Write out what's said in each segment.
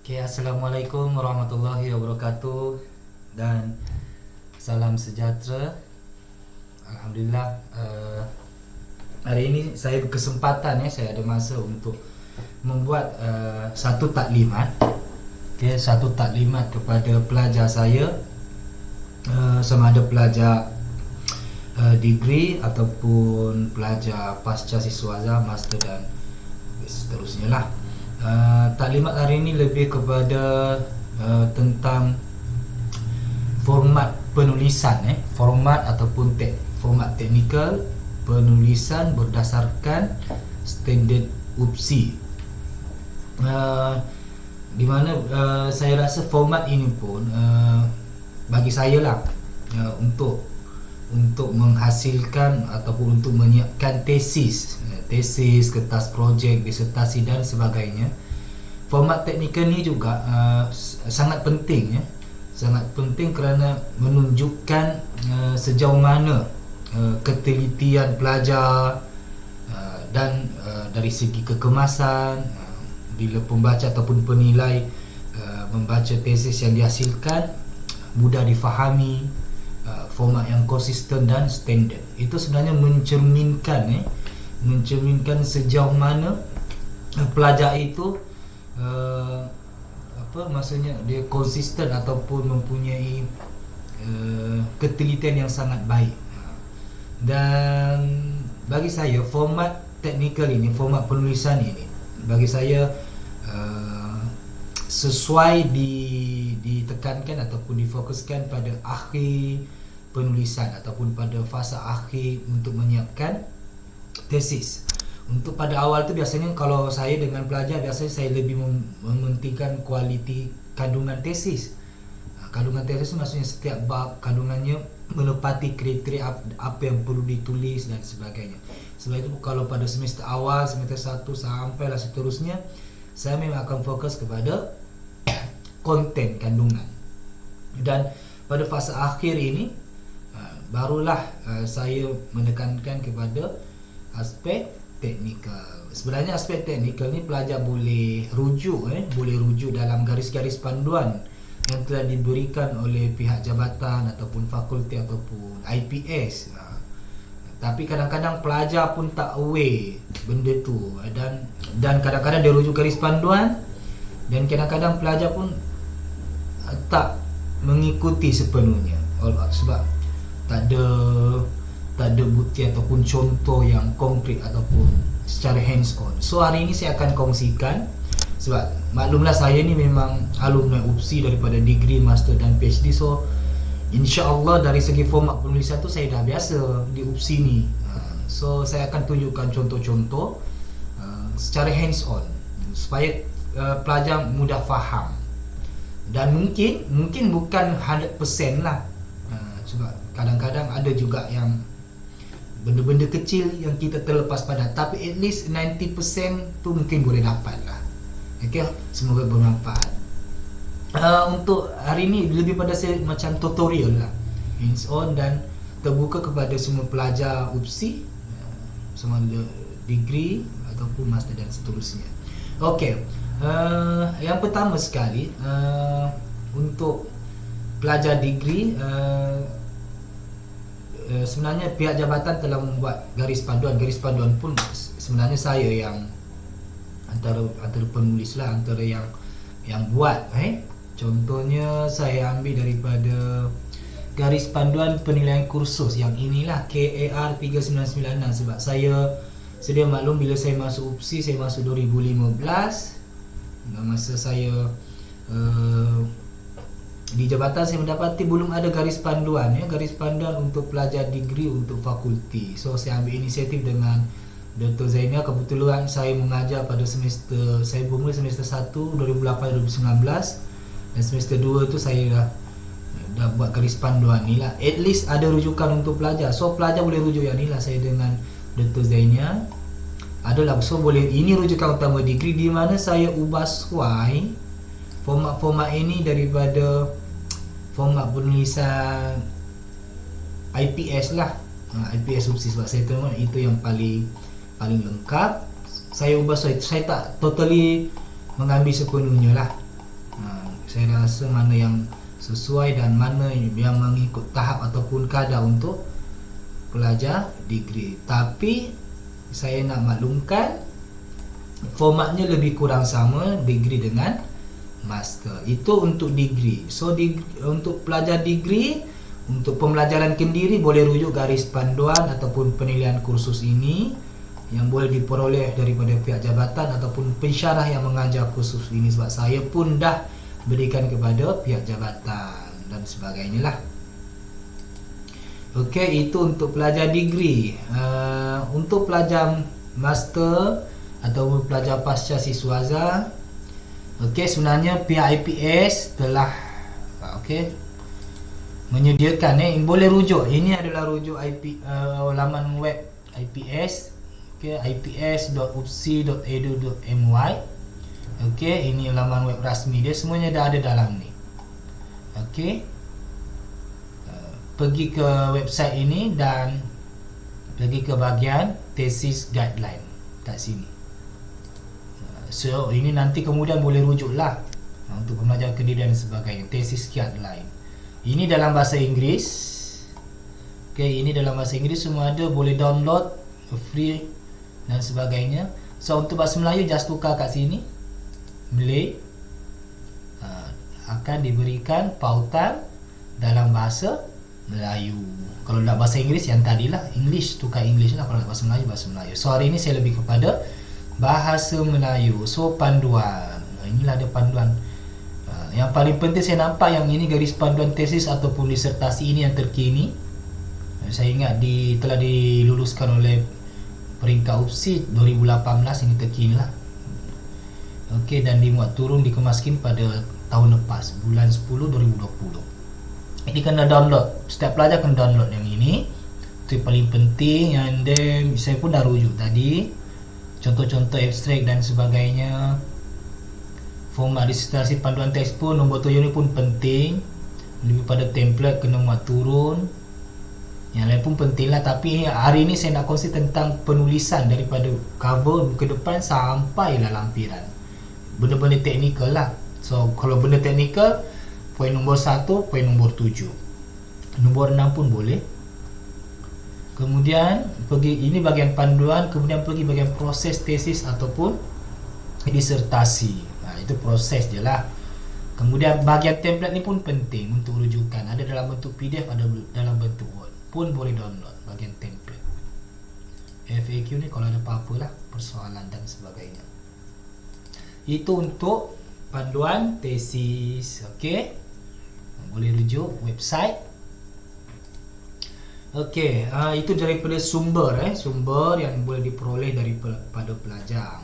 Oke, Assalamualaikum warahmatullahi wabarakatuh dan salam sejahtera. Alhamdulillah, hari ini saya berkesempatan saya ada masa untuk membuat satu taklimat. Satu taklimat kepada pelajar saya, sama ada pelajar degree ataupun pelajar pasca siswaza, master dan seterusnya lah. Taklimat hari ini lebih kepada tentang format penulisan, format ataupun format teknikal penulisan berdasarkan standard UPSI. Di mana saya rasa format ini pun bagi saya lah, untuk menghasilkan ataupun untuk menyiapkan tesis, kertas projek, disertasi dan sebagainya. Format teknikal ni juga sangat penting, sangat penting kerana menunjukkan sejauh mana ketelitian pelajar dan dari segi kekemasan, bila pembaca ataupun penilai membaca tesis yang dihasilkan mudah difahami, format yang konsisten dan standard. Itu sebenarnya mencerminkan sejauh mana pelajar itu maksudnya dia konsisten ataupun mempunyai ketelitian yang sangat baik. Dan bagi saya format teknikal ini, format penulisan ini bagi saya sesuai ditekankan ataupun difokuskan pada akhir penulisan ataupun pada fasa akhir untuk menyiapkan tesis. Untuk pada awal tu biasanya kalau saya dengan pelajar, biasanya saya lebih mementingkan kualiti kandungan tesis. Kandungan tesis maksudnya setiap bab kandungannya menepati kriteria apa yang perlu ditulis dan sebagainya. Sebab itu kalau pada semester awal, semester 1 sampailah seterusnya, saya memang akan fokus kepada konten kandungan. Dan pada fasa akhir ini barulah saya menekankan kepada aspek teknikal. Sebenarnya aspek teknikal ni pelajar boleh rujuk dalam garis-garis panduan yang telah diberikan oleh pihak jabatan ataupun fakulti ataupun IPS. Tapi kadang-kadang pelajar pun tak aware benda tu, dan kadang-kadang dia rujuk garis panduan dan kadang-kadang pelajar pun tak mengikuti sepenuhnya. Sebab tak ada bukti ataupun contoh yang konkret ataupun secara hands on. So hari ini saya akan kongsikan, sebab maklumlah saya ni memang alumni UPSI daripada degree, master dan PhD. So insya-Allah dari segi format penulisan tu saya dah biasa di UPSI ni. So saya akan tunjukkan contoh-contoh secara hands on supaya pelajar mudah faham. Dan mungkin bukan 100% lah, sebab kadang-kadang ada juga yang benda-benda kecil yang kita terlepas pada, tapi at least 90% tu mungkin boleh dapat lah. Okay, semoga bermanfaat. Untuk hari ni lebih pada saya macam tutorial lah, hands on dan terbuka kepada semua pelajar UPSI, sama ada degree ataupun master dan seterusnya. Okay, yang pertama sekali, untuk pelajar degree, sebenarnya pihak jabatan telah membuat garis panduan. Garis panduan pun sebenarnya saya yang antara penulis lah, antara yang buat. Contohnya saya ambil daripada garis panduan penilaian kursus yang inilah, KAR 3996. Sebab saya sedia maklum bila saya masuk UPSI, saya masuk 2015. Masa saya di jabatan, saya mendapati belum ada garis panduan, garis panduan untuk pelajar degree untuk fakulti. So saya ambil inisiatif dengan Dr. Zainal. Kebetulan saya mengajar pada semester, saya bermula semester 1 2008-2019, dan semester 2 tu saya dah buat garis panduan ni lah. At least ada rujukan untuk pelajar. So pelajar boleh rujuk yang ni lah, saya dengan Dr. Zainal adalah. So boleh, ini rujukan utama degree, di mana saya ubah suai format ini daripada format penulisan IPS lah, IPS UPSI. Sebab saya tengok itu yang paling lengkap. Saya ubah, saya tak totally mengambil sepenuhnya lah. Saya rasa mana yang sesuai dan mana yang mengikut tahap ataupun kadar untuk pelajar degree. Tapi saya nak maklumkan formatnya lebih kurang sama degree dengan master. Itu untuk degree. So untuk pelajar degree, untuk pembelajaran kendiri boleh rujuk garis panduan ataupun penilaian kursus ini yang boleh diperoleh daripada pihak jabatan ataupun pensyarah yang mengajar kursus ini, sebab saya pun dah berikan kepada pihak jabatan dan sebagainya lah. Okey, itu untuk pelajar degree. Untuk pelajar master atau pelajar pasca siswaza, okey, sebenarnya pihak IPS telah menyediakan boleh rujuk. Ini adalah rujuk laman web IPS, ips.upsi.edu.my. Okey, ini laman web rasmi dia, semuanya dah ada dalam ni. Okey, pergi ke website ini dan pergi ke bahagian thesis guideline kat sini. So ini nanti kemudian boleh rujuk lah untuk pembelajaran kendiri dan sebagainya. Thesis guideline ini dalam bahasa Inggeris. Okey, ini dalam bahasa Inggeris, semua ada, boleh download free dan sebagainya. So untuk bahasa Melayu just tukar kat sini Malay, akan diberikan pautan dalam bahasa Melayu. Kalau nak bahasa Inggeris yang tadilah English, tukar English lah. Kalau nak bahasa Melayu, bahasa Melayu. So hari ini saya lebih kepada bahasa Melayu. So panduan, inilah ada panduan. Yang paling penting saya nampak yang ini garis panduan tesis ataupun disertasi ini yang terkini. Saya ingat telah diluluskan oleh peringkat UPSI 2018, ini terkini lah. Okey, dan dimuat turun dikemaskan pada tahun lepas, bulan 10 2020. Ini kena download, setiap pelajar kena download yang ini. Itu yang paling penting. And then saya pun dah rujuk tadi contoh-contoh abstrak dan sebagainya. Format disertasi panduan teks pun, nombor 7 ni pun penting. Lebih pada template kena muat turun. Yang lain pun penting lah. Tapi hari ini saya nak kongsi tentang penulisan daripada cover ke depan sampailah lampiran. Benda-benda teknikal lah. So kalau benda teknikal, poin nombor 1, poin nombor 7, nombor 6 pun boleh. Kemudian pergi, ini bahagian panduan. Kemudian pergi bahagian proses tesis ataupun disertasi. Itu proses je lah. Kemudian bahagian template ni pun penting untuk rujukan. Ada dalam bentuk PDF, ada dalam bentuk Word. Pun boleh download bahagian template. FAQ ni kalau ada apa-apa lah, persoalan dan sebagainya. Itu untuk panduan tesis. Okey, boleh rujuk website. Okey, itu daripada sumber sumber yang boleh diperoleh daripada pelajar.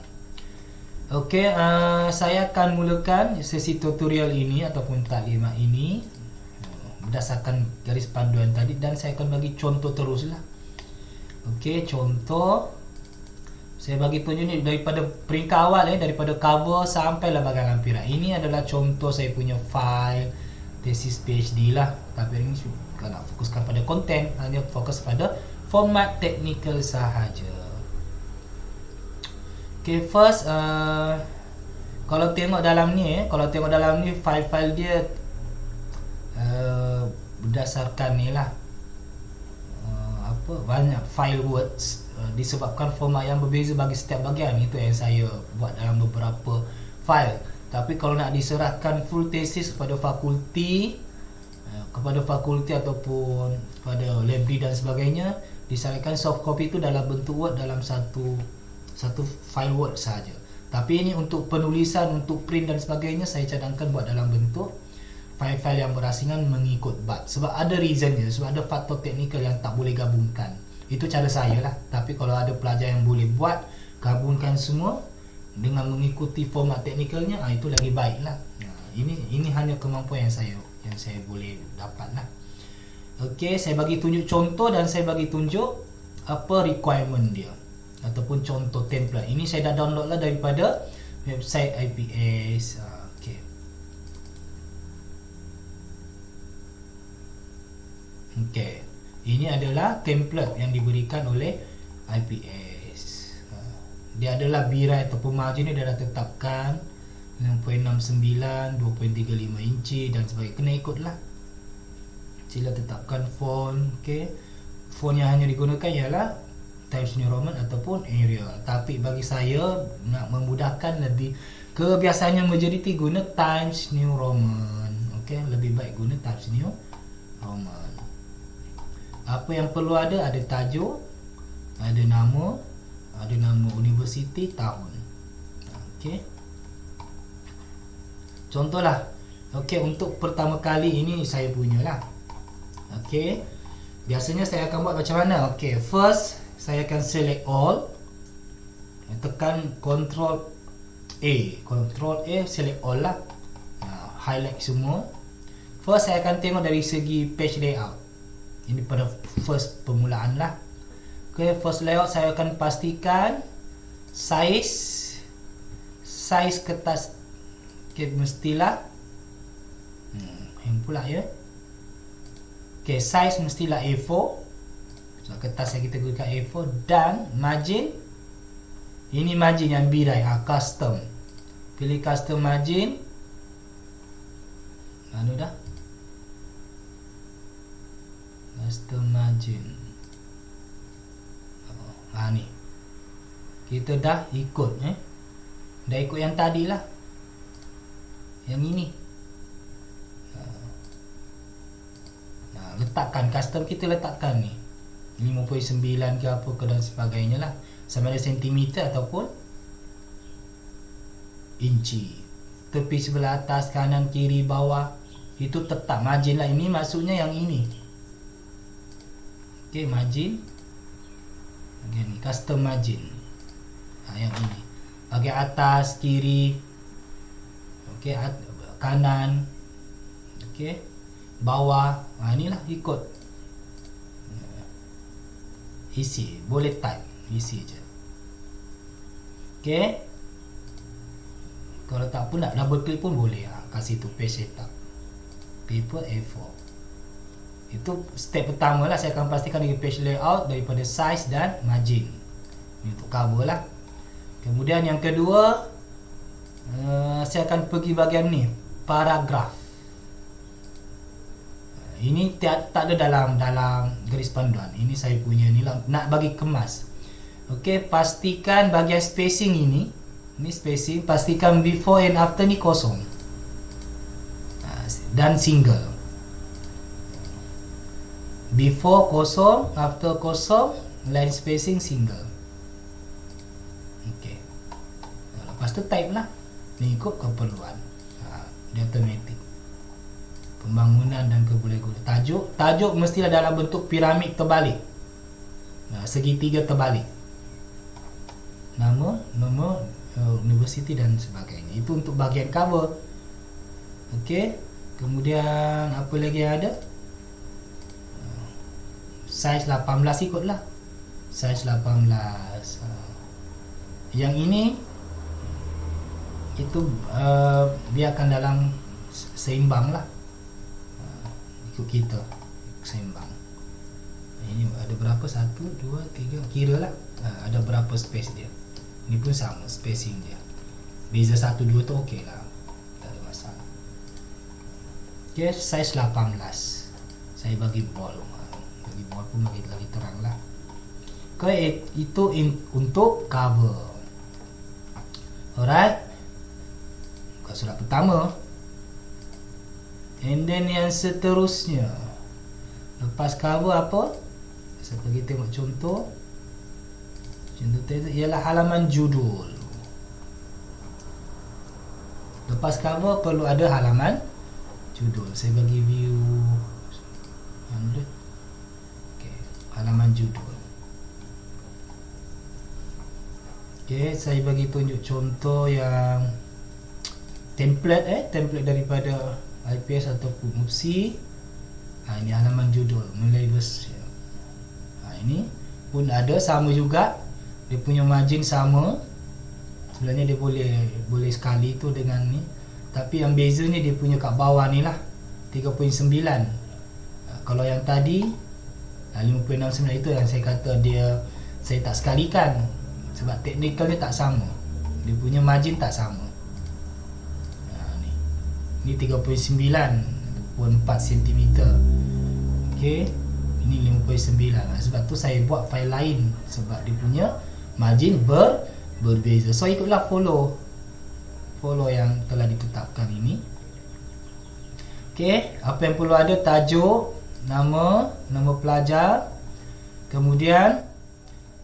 Okey, saya akan mulakan sesi tutorial ini ataupun taklimat ini berdasarkan garis panduan tadi, dan saya akan bagi contoh teruslah. Okey, contoh saya bagi tunjuk ni daripada peringkat awal daripada cover sampailah bahagian lampiran. Ini adalah contoh saya punya file tesis PhD lah. Tapi ini kalau nak fokuskan pada konten, hanya fokus pada format teknikal sahaja. Okay, first kalau tengok dalam ni file-file dia berdasarkan ni lah banyak file words, disebabkan format yang berbeza bagi setiap bahagian. Itu yang saya buat dalam beberapa file. Tapi kalau nak diserahkan full tesis kepada fakulti ataupun kepada library dan sebagainya, disarankan soft copy itu dalam bentuk Word, dalam satu file Word saja. Tapi ini untuk penulisan, untuk print dan sebagainya, saya cadangkan buat dalam bentuk file-file yang berasingan mengikut BAT. Sebab ada reasonnya, sebab ada faktor teknikal yang tak boleh gabungkan. Itu cara saya lah. Tapi kalau ada pelajar yang boleh buat, gabungkan semua dengan mengikuti format teknikalnya, itu lagi baik lah. Ini hanya kemampuan yang saya boleh dapat lah. Okey, saya bagi tunjuk contoh dan saya bagi tunjuk apa requirement dia ataupun contoh template. Ini saya dah download lah daripada website IPS. Okey. Okey. Ini adalah template yang diberikan oleh IPS. Dia adalah birai ataupun margin ni dia dah tetapkan 6.69, 2.35 inci dan sebagainya. Kena ikutlah. Sila tetapkan font. Okey. Font yang hanya digunakan ialah Times New Roman ataupun Arial. Tapi bagi saya nak memudahkan, lebih kebiasaannya majoriti guna Times New Roman. Okey, lebih baik guna Times New Roman. Apa yang perlu ada tajuk, ada nama universiti, tahun. Okey. Contohlah. Okey, untuk pertama kali ini saya punyalah. Okey. Biasanya saya akan buat macam mana? Okey, first saya akan select all. Tekan Ctrl A, select all lah. Highlight semua. First saya akan tengok dari segi page layout. Ini pada first permulaan lah. Okay, first layout saya akan pastikan size kertas. Okay, mestilah yang pula ya. Okay, size mestilah A4. So, kertas yang kita gunakan A4. Dan margin, ini margin yang birai, custom. Pilih custom margin. Mana dah? Custom margin. Ni kita dah ikut dah ikut yang tadi lah, yang ini. Letakkan custom, kita letakkan ni 5.9 ke apa ke dan sebagainya lah, sama ada sentimeter ataupun inci. Tepi sebelah atas, kanan, kiri, bawah, itu tetap margin lah. Ini maksudnya yang ini. Okey, margin. Ni custom margin. Yang ini. Bahagian atas, kiri. Okey, kanan. Okey, bawah. Inilah ikut. Isi, boleh type, isi je. Okey. Kalau tak pun nak double click pun boleh. Kasih tu page setup. Paper A4. Itu step pertama lah. Saya akan pastikan dari page layout, daripada size dan margin. Ini untuk cover lah. Kemudian yang kedua, saya akan pergi bahagian ni, paragraf. Ini tak ada dalam garis panduan. Ini saya punya ni lah, nak bagi kemas. Okey, pastikan bahagian spacing ini spacing, pastikan before and after ni kosong. Dan single. Before kosong, after kosong, line spacing single. Okey. Lepas tu type lah. Ni ikut keperluan. Dia automatic. Pembangunan dan keboleh-boleh. Tajuk mestilah dalam bentuk piramid terbalik. Segitiga terbalik. Nama universiti dan sebagainya. Itu untuk bahagian cover. Okey. Kemudian apa lagi yang ada? Size 18 ikutlah. Size 18. Yang ini itu biarkan dalam seimbang lah. Ikut kita seimbang. Ini ada berapa? 1, 2, 3. Kira lah ada berapa space dia. Ini pun sama spacing dia. Beza 1, 2 tu okey lah, tak ada masalah. Okay, size 18. Saya bagi bold. Bagi bold pun bagi lagi terang lah. Okay, itu untuk cover. Alright. Buka surat pertama. And then yang seterusnya, lepas cover apa? Saya pergi tengok contoh. Contoh ialah halaman judul. Lepas cover perlu ada halaman judul. Saya bagi view 100. Okay, halaman judul. Okay, saya bagi tunjuk contoh yang template daripada IPS ataupun UPSI. Ini halaman judul, mulai versi. Ini pun ada sama juga. Dia punya margin sama. Sebenarnya dia boleh sekali tu dengan ni. Tapi yang bezanya dia punya kat bawah ni lah, 3.9. Kalau yang tadi 5.69, itu yang saya kata saya tak sekalikan. Sebab teknikal dia tak sama. Dia punya margin tak sama. Ini 39.4 cm. Okey, ini 59. Sebab tu saya buat file lain, sebab dia punya margin berbeza. So ikutlah follow yang telah ditetapkan ini. Okey, apa yang perlu ada? Tajuk, nama pelajar, kemudian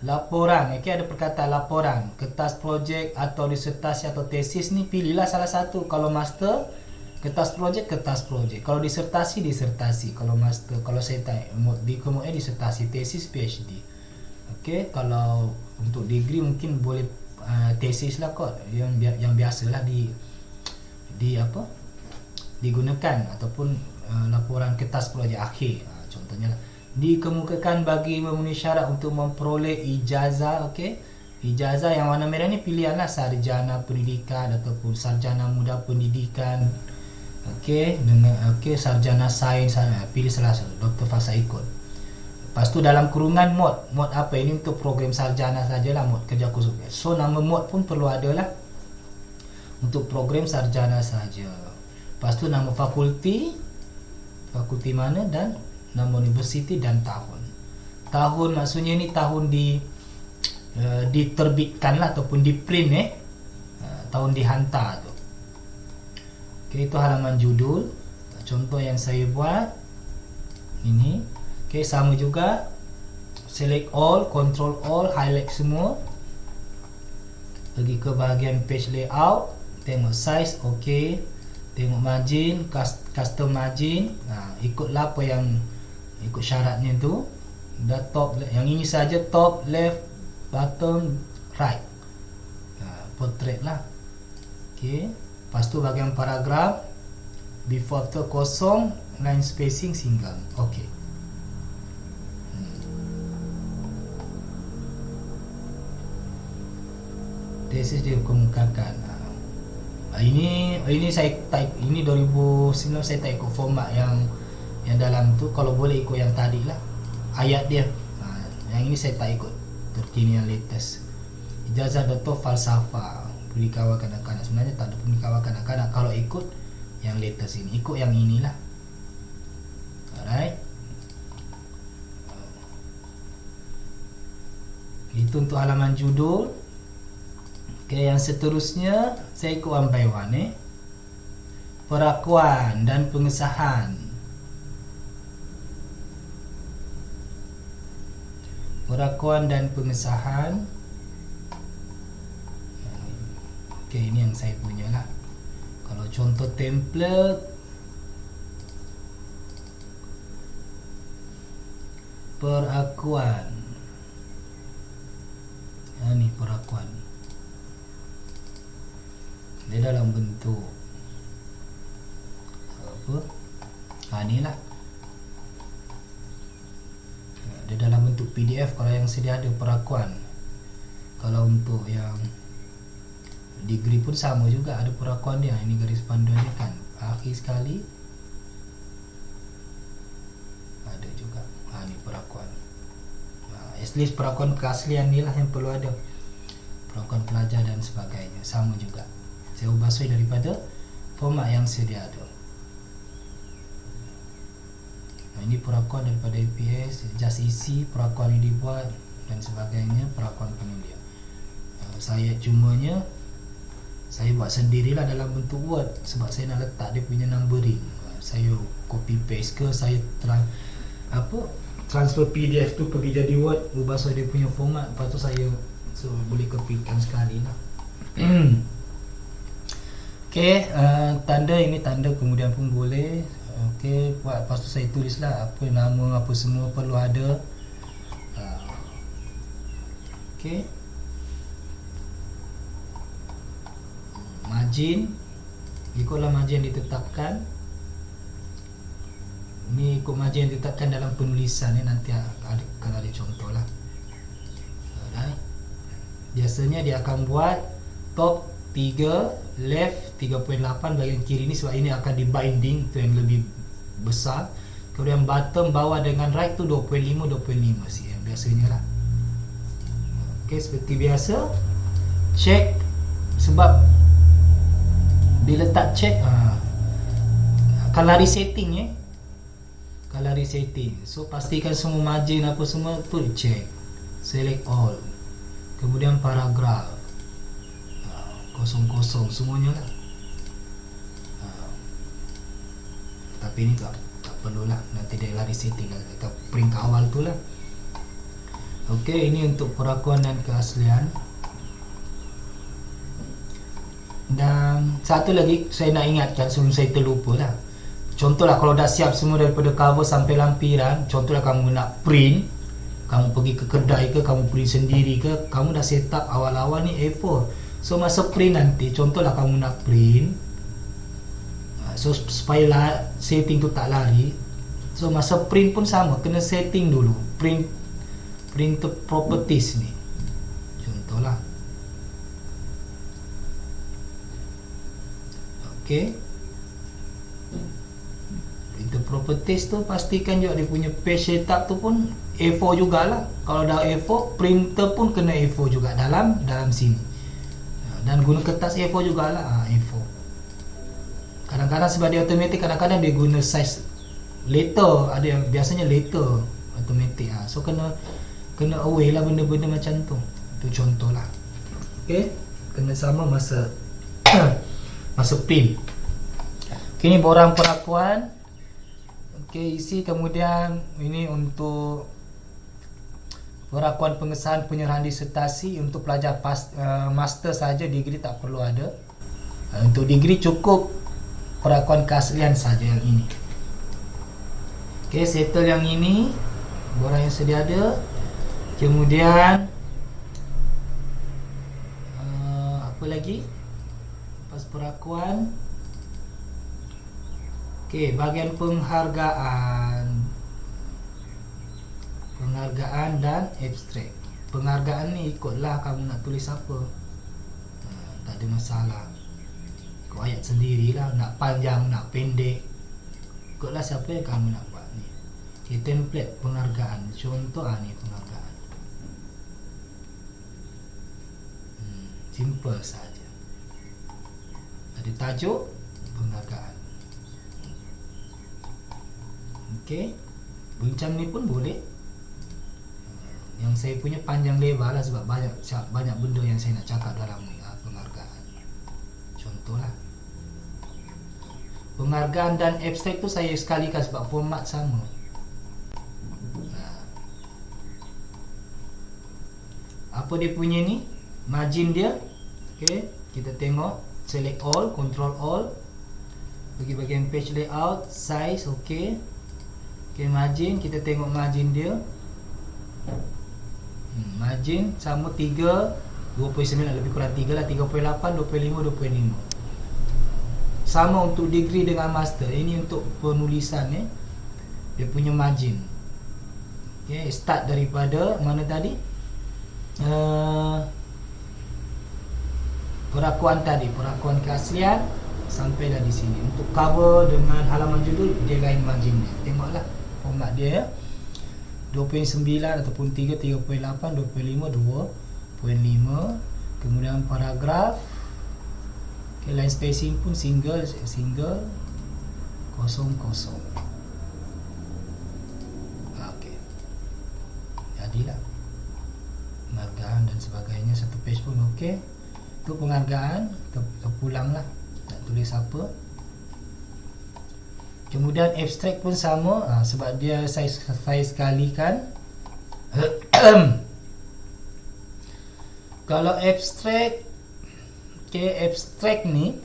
laporan. Okey, ada perkataan laporan, kertas projek atau disertasi atau tesis ni pilihlah salah satu. Kalau master, kertas projek. Kalau disertasi. Kalau master, kalau saya tak di kemudian disertasi, tesis, PhD. Okey, kalau untuk degree mungkin boleh tesis lah kot, yang biasalah digunakan, ataupun laporan kertas projek akhir. Contohnya lah, dikemukakan bagi memenuhi syarat untuk memperoleh ijazah. Okey, ijazah yang warna merah ni pilihan lah, sarjana pendidikan ataupun sarjana muda pendidikan. Okey, sarjana sains, pilih salah satu. Dr. Fasa ikut. Lepas tu dalam kurungan mod apa ini, untuk program sarjana sajalah, mod kerja khusus. So nama mod pun perlu ada lah, untuk program sarjana saja. Lepas tu nama fakulti mana, dan nama universiti dan tahun maksudnya ni tahun diterbitkan lah, ataupun di print tahun dihantar tu. Okey, itu halaman judul. Contoh yang saya buat ini. Okey, sama juga, select all, control all, highlight semua, pergi ke bahagian page layout, tengok size. Okey, tengok margin, custom margin. Ikutlah apa yang ikut syaratnya tu. Dah top, yang ini saja, top, left, bottom, right, portrait lah. Okey, lepas tu bahagian paragraf, before after kosong, line spacing single. Okey, tesis dia kemukakan. Ini saya type, ini 2009 saya tak ikut format yang dalam tu. Kalau boleh ikut yang tadi lah, ayat dia. Yang ini saya tak ikut, terkini yang latest. Ijazah Doktor Falsafah, Pemberdikawal Kanak-kanak. Sebenarnya tak ada Pemberdikawal Kanak-kanak kalau ikut yang latest ini. Ikut yang inilah. Alright, itu untuk halaman judul. Okey, yang seterusnya saya ikut one by one. Perakuan dan pengesahan. Okey, ini yang saya punya lah. Kalau contoh template, perakuan. Ni perakuan. Dia dalam bentuk apa? Ni lah. Dia dalam bentuk PDF kalau yang sedia ada perakuan. Kalau untuk yang degree pun sama juga, ada perakuan dia. Ini garis panduan dia kan, akhir sekali ada juga. Ni perakuan. At least perakuan keaslian ni lah yang perlu ada. Perakuan pelajar dan sebagainya sama juga. Saya ubah sesuai daripada format yang sedia ada. Ini perakuan daripada APS, just isi perakuan yang dibuat dan sebagainya, perakuan penulia. Saya buat sendirilah dalam bentuk Word, sebab saya nak letak dia punya numbering. Saya copy paste ke, saya transfer PDF tu pergi jadi Word, ubah sesuai dia punya format. Lepas tu saya boleh copykan sekali lah. Okey, tanda ini tanda kemudian pun boleh. Okey, buat lepas tu saya tulislah apa nama, apa semua perlu ada. Okey, margin, ikutlah margin yang ditetapkan. Ini ikut margin yang ditetapkan dalam penulisan ni, nanti akan ada contoh lah. Alright. Biasanya dia akan buat top 3, left 3.8 bahagian kiri ni, sebab ini akan di binding tu yang lebih besar. Kemudian bottom bawah dengan right tu 25 cm biasanya lah. Okey, seperti biasa check, sebab bila tak check akan lari setting ya. Akan lari setting. So pastikan semua margin apa semua tu check. Select all. Kemudian paragraf. Kosong-kosong semuanya lah. Tapi ini tak perlulah, nanti dia lari setting lah. Kita print ke awal tu lah. Okey, ini untuk perakuan dan keaslian. Dan satu lagi saya nak ingatkan sebelum saya terlupa lah. Contohlah kalau dah siap semua daripada cover sampai lampiran, contohlah kamu nak print, kamu pergi ke kedai ke, kamu print sendiri ke, kamu dah set up awal-awal ni A4. So masa print nanti, contohlah kamu nak print, so supaya setting tu tak lari, so masa print pun sama, kena setting dulu printer properties ni. Contohlah okay. Printer properties tu pastikan juga dia punya page setup tu pun A4 jugalah. Kalau dah A4, printer pun kena A4 juga dalam sini. Dan guna kertas A4 jugalah, A4. Kadang-kadang sebab dia automatic, kadang-kadang dia guna size letter, ada yang biasanya letter automatic. So kena aware lah benda-benda macam tu. Tu contohlah. Okay, kena sama masa masa print. Okay, ni borang perakuan. Okay, isi. Kemudian ini untuk perakuan pengesahan penyerahan disertasi untuk pelajar master saja, degree tak perlu ada. Untuk degree cukup perakuan keaslian saja yang ini. Okay, settle yang ini, borang yang sedia ada. Kemudian apa lagi? Pas perakuan. Okey, bahagian penghargaan dan abstrak. Penghargaan ni ikutlah kamu nak tulis apa. Tak ada masalah. Kau ayat sendirilah, nak panjang, nak pendek. Ikutlah siapa yang kamu nak buat ni. Okey, template penghargaan. Contoh ni penghargaan. Simple saja. Ada tajuk penghargaan. Okey, macam ni pun boleh. Yang saya punya panjang lebar lah sebab banyak benda yang saya nak cakap dalam ni, penghargaan. Contohlah penghargaan dan abstrak tu saya sekalikan sebab format sama. Apa dia punya ni? Margin dia. Okey, kita tengok. Select all, control all. Pergi bahagian page layout, size, okey. Okey, margin, kita tengok margin dia. Margin sama 3, 2.9 lebih kurang 3 lah, 3.8, 2.5, 2.5. Sama untuk degree dengan master. Ini untuk penulisan dia punya margin. Okey, start daripada mana tadi? Perakuan tadi, perakuan keaslian sampailah di sini. Untuk cover dengan halaman judul dia lain margin dia. Tengoklah format dia 2.9 ataupun 3, 3.8, 2.5, 2.5. Kemudian paragraf. Okay, line spacing pun single, kosong. Okey. Jadilah penghargaan dan sebagainya, satu page pun okey. Itu penghargaan, kita pulanglah nak tulis apa. Kemudian abstrak pun sama, sebab dia saya sekalikan. Kalau abstrak, okay, abstrak ni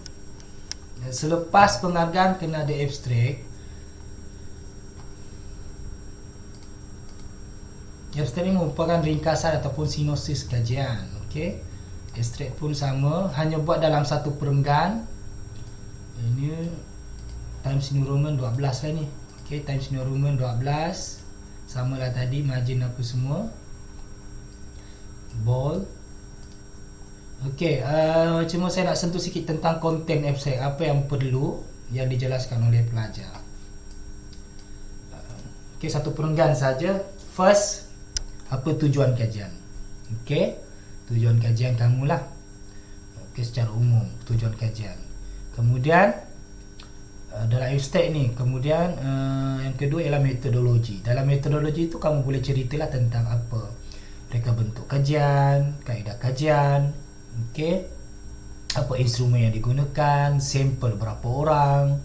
selepas penghargaan kena ada abstrak. Abstrak ni merupakan ringkasan ataupun sinopsis kajian. Okey, abstrak pun sama, hanya buat dalam satu perenggan. Ini Times New Roman 12 lah ni. Okey, Times New Roman 12. Samalah tadi, margin apa semua. Bold. Okey, cuma saya nak sentuh sikit tentang konten abstrak. Apa yang perlu yang dijelaskan oleh pelajar. Okey, satu perenggan saja. First, apa tujuan kajian? Okey, tujuan kajian kamulah. Okey, secara umum tujuan kajian. Kemudian dalam abstrak ni. Kemudian yang kedua ialah metodologi. Dalam metodologi itu kamu boleh ceritalah tentang apa reka bentuk kajian, kaedah kajian, okey, apa instrumen yang digunakan, sampel berapa orang,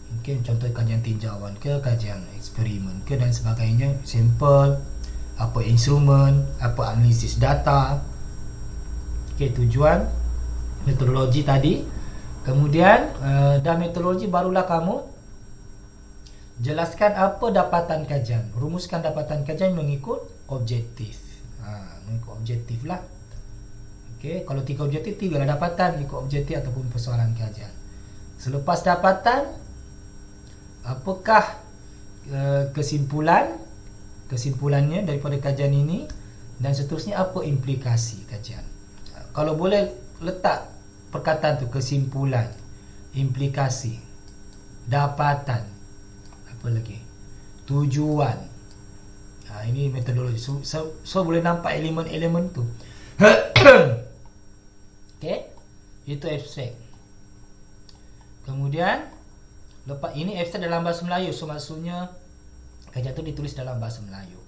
mungkin contoh kajian tinjauan ke, kajian eksperimen ke dan sebagainya, sampel, apa instrumen, apa analisis data. Okey, tujuan metodologi tadi. Kemudian dalam metodologi barulah kamu jelaskan apa dapatan kajian, rumuskan dapatan kajian mengikut objektif. Mengikut objektif lah. Okey, kalau 3 objektif, 3 lah dapatan ikut objektif ataupun persoalan kajian. Selepas dapatan, apakah kesimpulannya daripada kajian ini, dan seterusnya apa implikasi kajian. Kalau boleh letak perkataan tu, kesimpulan, implikasi, dapatan, apa lagi, tujuan. Ini metodologi. So boleh nampak elemen-elemen tu. Okey, itu abstrak. Kemudian lepas ini abstrak dalam bahasa Melayu. So maksudnya kajian tu ditulis dalam bahasa Melayu.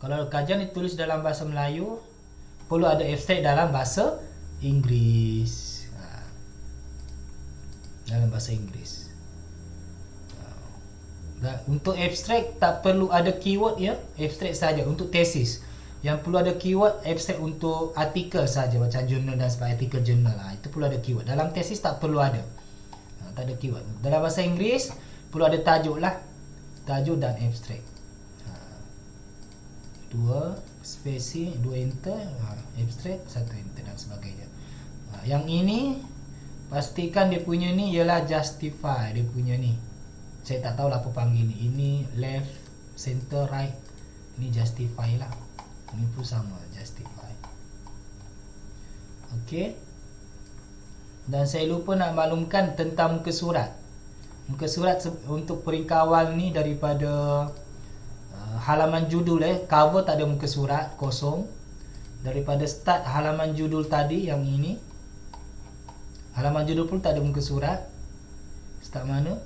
Kalau kajian ditulis dalam bahasa Melayu, perlu ada abstrak dalam bahasa Inggeris. Dalam bahasa Inggeris. Untuk abstrak tak perlu ada keyword ya, abstrak saja. Untuk tesis yang perlu ada keyword, abstrak untuk artikel saja, macam jurnal dan sebagainya, artikel jurnal lah, itu perlu ada keyword. Dalam tesis tak perlu ada, tak ada keyword. Dalam bahasa Inggeris perlu ada tajuk lah, tajuk dan abstrak. 2 spesi, 2 enter, abstrak, 1 enter dan sebagainya. Yang ini pastikan dia punya ni ialah justify, dia punya ni. Saya tak tahu lah apa panggil ni. Ini left, center, right. Ini justify lah. Ini pun sama, justify. Okey. Dan saya lupa nak maklumkan tentang muka surat. Muka surat untuk peringkat awal ni daripada halaman judul cover tak ada muka surat, kosong. Daripada start halaman judul tadi yang ini, halaman judul pun tak ada muka surat. Start mana?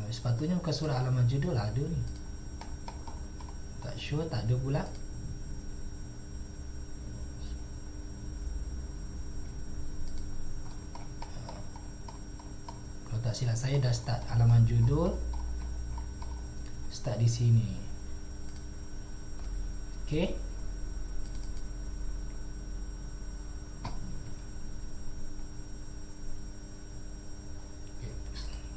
Sepatutnya muka surat halaman judul ada ni. Tak sure, tak ada pula. Kalau tak silap saya dah start halaman judul. Start di sini. Okey.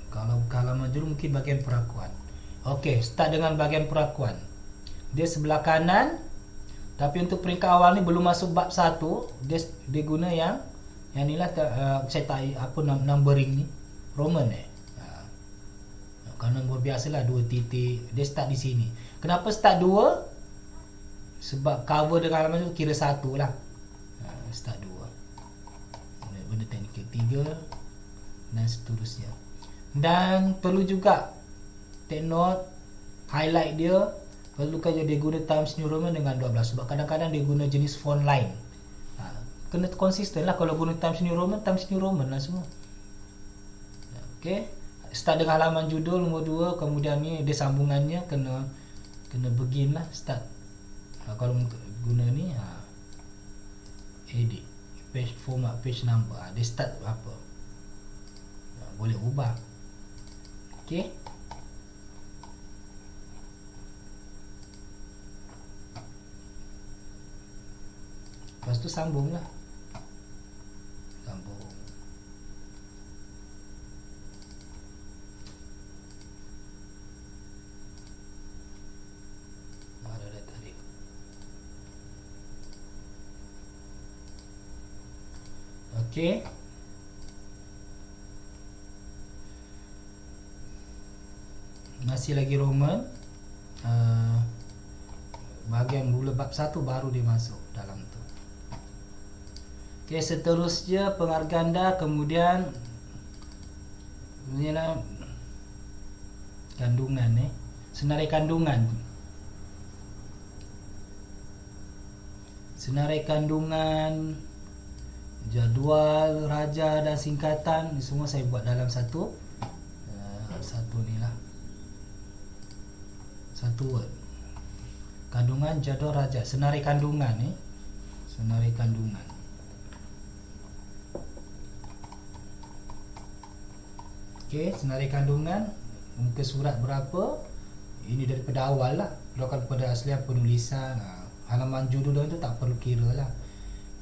Kalau halaman judul mungkin bahagian perakuan. Okey, start dengan bahagian perakuan. Dia sebelah kanan. Tapi untuk peringkat awal ni belum masuk bab 1, dia guna yang inilah saya tak apa numbering ni. Roman kalau nombor biasalah 2 titik. Dia start di sini. Kenapa start 2? Sebab cover dengan halaman tu kira 1 lah. Start 2. Benda teknikal 3 dan seterusnya. Dan perlu juga take note, highlight dia. Perlukan dia guna Times New Roman dengan 12. Sebab kadang-kadang dia guna jenis font lain. Kena konsisten lah. Kalau guna Times New Roman, Times New Roman lah semua. Ok, start dengan halaman judul nombor 2. Kemudian ni dia sambungannya kena begin lah, start. Kalau guna ni edit, page format, page number, dia start apa, boleh ubah. Ok, lepas tu sambung lah. Sambung. Ada dah tarik. Ok, masih lagi Roman. Bahagian mula bab 1 baru dia masuk dalam tu. Ok, seterusnya pengarah ganda. Kemudian inilah kandungan, senarai kandungan. Senarai kandungan, jadual, raja dan singkatan, ini semua saya buat dalam satu buat satu ni lah, satu word. Kandungan jadual raja, senarai kandungan ni, senarai kandungan. Okey, senarai kandungan, muka surat berapa? Ini daripada awal lah, daripada aslian penulisan. Halaman judul tu tak perlu kira lah.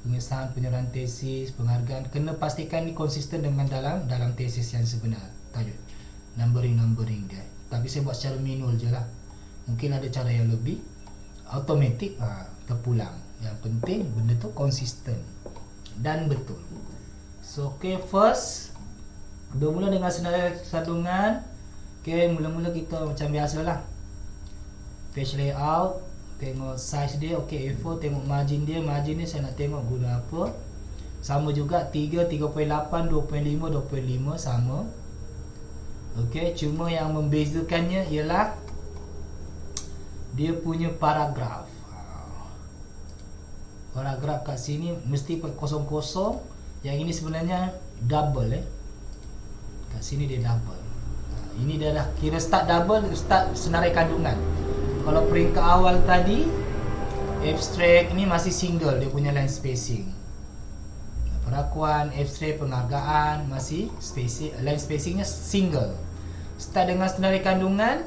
Pengesahan penyerahan tesis, penghargaan, kena pastikan ni konsisten dengan dalam tesis yang sebenar. Tajuk numbering dia. Tapi saya buat secara manual je lah. Mungkin ada cara yang lebih automatic, terpulang. Yang penting benda tu konsisten dan betul. So okay, first bermula dengan senarai kandungan. Okay, mula-mula kita macam biasa lah, page layout, tengok size dia. Okay, A4, tengok margin dia. Margin ni saya nak tengok guna apa. Sama juga 3, 3.8, 2.5, 2.5 sama. Okay, cuma yang membezakannya ialah dia punya paragraf. Paragraf kat sini mesti kosong-kosong. Yang ini sebenarnya double kat sini dia double. Ini dia dah kira start double, start senarai kandungan. Kalau peringkat awal tadi abstract, ini masih single, dia punya line spacing. Perakuan, abstract, penghargaan masih spacing, line spacingnya single. Start dengan senarai kandungan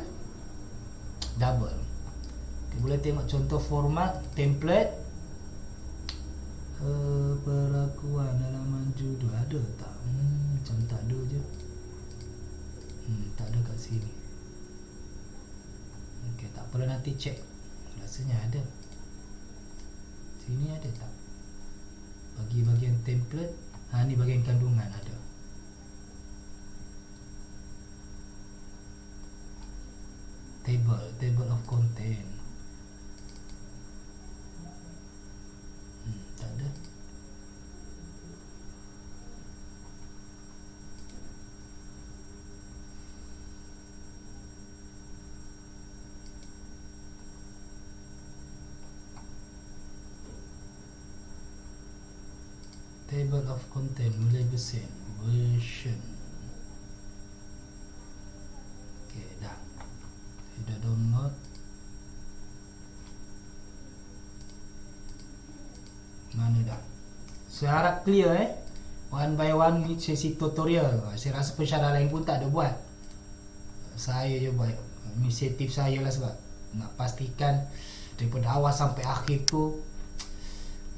double. Kita boleh tengok contoh format template. Perakuan halaman judul ada tak? Macam tak ada je. Tak ada kat sini. Okey, tak perlu, nanti cek. Rasanya ada. Sini ada tak? Bagi bahagian template, ni bahagian kandungan ada. Table of content. Tak ada. Table of content, mulai version. Okay, dah. Saya dah download. Mana dah? Saya harap clear one by one ni sesi tutorial. Saya rasa pensyarah lain pun tak ada buat. Saya je buat. Inisiatif saya lah, sebab nak pastikan daripada awal sampai akhir tu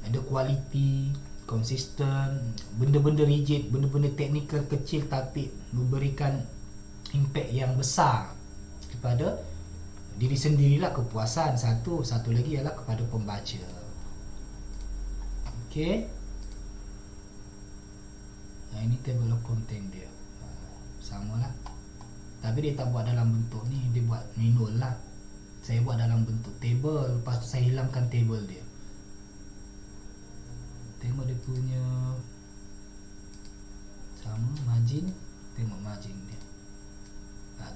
ada kualiti, konsisten, benda-benda rigid, benda-benda teknikal kecil tapi memberikan impact yang besar kepada diri sendirilah, kepuasan satu lagi ialah kepada pembaca. Okey. Ini table of content dia. Samalah. Tapi dia tak buat dalam bentuk ni, dia buat manual lah. Saya buat dalam bentuk table, lepas tu saya hilangkan table dia. Tengok dia punya sama margin, tengok margin dia.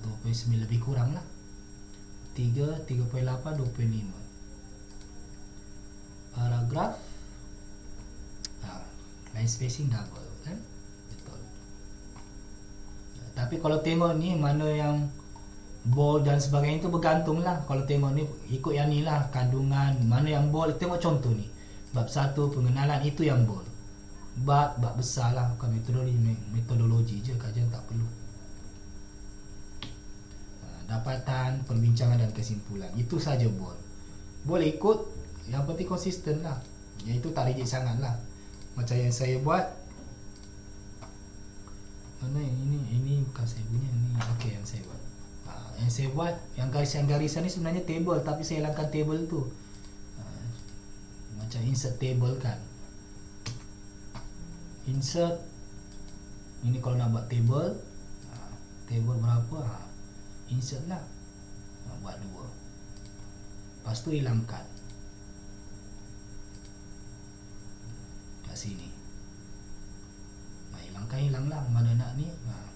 2.9 lebih kurang lah. 3, 3.8, 2.5. Paragraf, line spacing double kan? Betul. Tapi kalau tengok ni mana yang bold dan sebagainya itu bergantung lah. Kalau tengok ni ikut yang ni lah, kandungan mana yang bold. Tengok contoh ni, bab 1 pengenalan, itu yang bold. Bab besar lah, bukan metodologi je, kajian tak perlu. Dapatan, perbincangan dan kesimpulan, itu saja bold. Boleh ikut, yang penting konsisten lah. Yang itu tak rigid sangat lah. Macam yang saya buat. Mana ini bukan saya punya ni. Okey, yang saya buat. Yang saya buat, yang garisan-garisan ni sebenarnya table, tapi saya hilangkan table tu. Macam insert table kan. Insert. Ini kalau nak buat table. Table berapa? Insert lah. Buat 2. Lepas tu hilangkan. Kat sini. Hilangkan, hilang lah. Mana nak ni,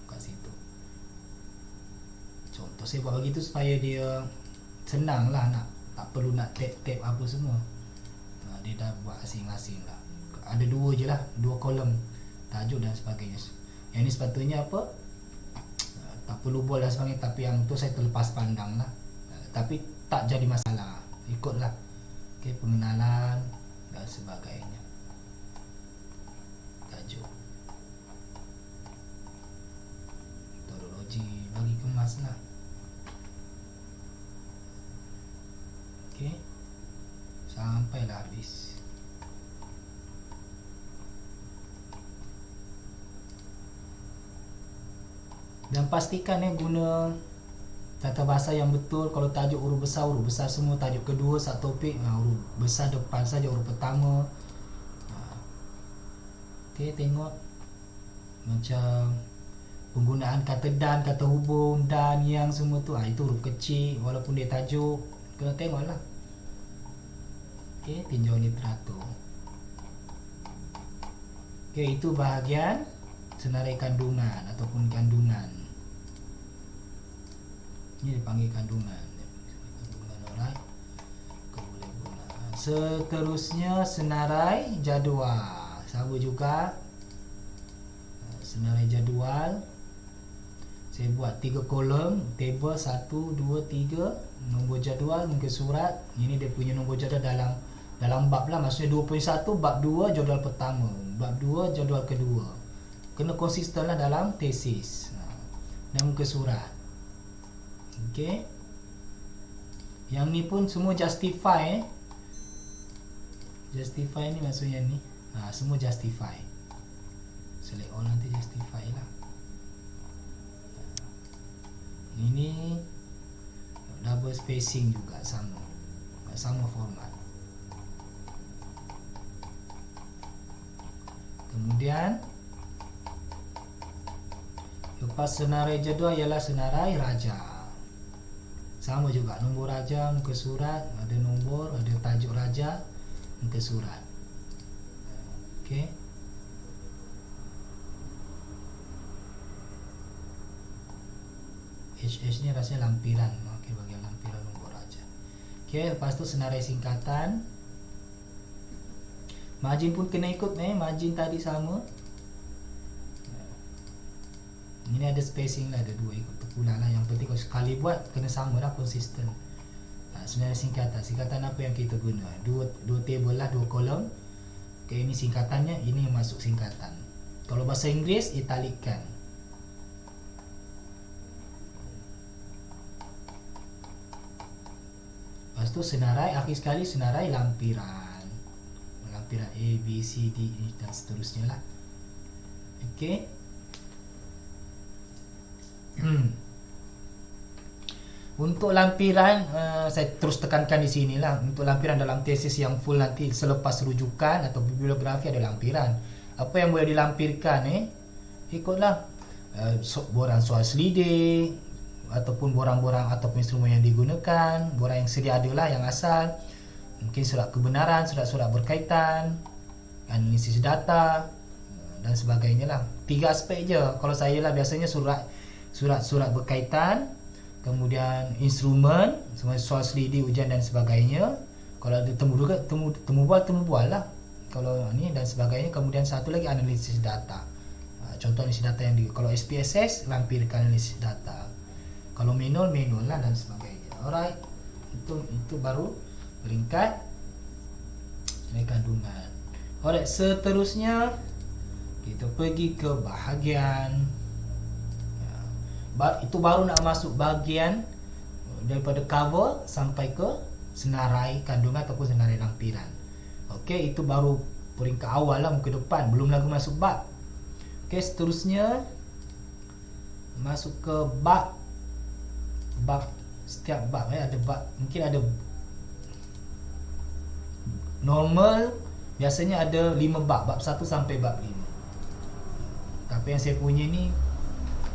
kat situ. Contoh saya buat begitu supaya dia senang lah, nak tak perlu nak tab apa semua. Dia dah buat asing-asing lah. Ada 2 je lah, 2 kolom tajuk dan sebagainya. Yang ni sepatutnya apa? tak perlu bold dan sebagainya, tapi yang tu saya terlepas pandang lah. Tapi tak jadi masalah, ikutlah. Okey, pengenalan dan sebagainya. Tajuk metodologi bagi kemas lah. Okey, sampailah habis. Dan pastikan guna tata bahasa yang betul. Kalau tajuk huruf besar semua. Tajuk kedua satu topik, huruf besar depan saja, huruf pertama. Okey, tengok macam penggunaan kata dan, kata hubung, dan, yang semua tu, itu huruf kecil walaupun dia tajuk. Kena tengoklah. Okey, tinjau literatur. Okey, itu bahagian senarai kandungan ataupun kandungan. Ini dipanggil kandungan. Alright. Seterusnya senarai jadual. Sama juga. Senarai jadual. Saya buat 3 kolom, table 1, 2, 3, nombor jadual, muka surat. Ini dia punya nombor jadual dalam bab lah. Maksudnya 2.1 bab 2 jadual pertama, bab 2 jadual kedua. Kena konsisten lah dalam tesis. Dan muka surat. Okey. Yang ni pun semua justify. Justify ni maksudnya ni. Semua justify. Select all nanti justify lah. Ini double spacing juga sama format. Kemudian lepas senarai jadual ialah senarai raja. Sama juga, nombor raja, muka surat, ada nombor, ada tajuk raja, muka surat. Okey. HH ni rasanya lampiran. Okey, bagian lampiran nombor raja. Okey, lepas tu senarai singkatan. Margin pun kena ikut, margin tadi sama. Ini ada spacing lah, ada 2, ikut terpulang lah. Yang penting kalau sekali buat kena sama lah, konsisten. Senarai singkatan. Singkatan apa yang kita guna? Dua table lah, 2 kolom. Okay, ini singkatannya, ini yang masuk singkatan. Kalau bahasa Inggeris, italikan. Lepas tu senarai, akhir sekali senarai lampiran. Lampiran A, B, C, D dan seterusnya lah. Okay. Untuk lampiran, saya terus tekankan di sini lah. Untuk lampiran dalam tesis yang full nanti selepas rujukan atau bibliografi ada lampiran. Apa yang boleh dilampirkan ikutlah borang soal selidik ataupun borang-borang ataupun instrumen yang digunakan, borang yang sedia ada lah, yang asal. Mungkin surat kebenaran, surat-surat berkaitan, analisis data dan sebagainya lah. 3 aspek je. Kalau saya lah biasanya surat-surat berkaitan, kemudian instrumen, semua soal selidik, ujian dan sebagainya. Kalau ada temu bual lah. Kalau ni dan sebagainya. Kemudian satu lagi analisis data. Contoh analisis data yang kalau SPSS lampirkan analisis data. Kalau manual lah dan sebagainya. Alright. Itu baru peringkat kandungan. Alright, seterusnya kita pergi ke bahagian itu baru nak masuk bahagian daripada cover sampai ke senarai kandungan ataupun senarai lampiran. Okey, itu baru peringkat awal lah, muka depan, belum lagi masuk bab. Okey, seterusnya masuk ke bab. Setiap bab ada bab, mungkin ada normal, biasanya ada 5 bab 1 sampai bab 5. Tapi yang saya punya ni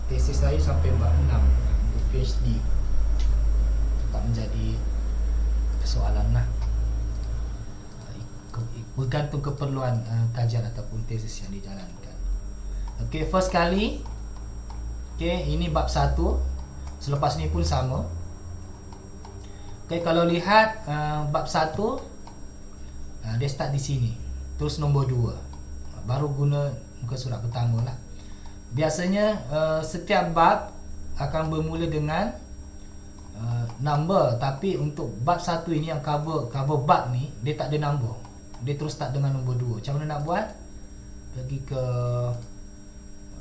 tesis saya sampai bab 6 untuk PhD. Tak menjadi persoalan lah. Bergantung keperluan kajian ataupun tesis yang dijalankan. Okey, first kali. Okey, ini bab 1. Selepas ni pun sama. Okey, kalau lihat bab 1 dia start di sini. Terus nombor 2. Baru guna muka surat pertama lah. Biasanya setiap bab akan bermula dengan number, tapi untuk bab 1 ini yang cover bab ni dia tak ada number. Dia terus start dengan nombor 2. Macam mana nak buat? Pergi ke,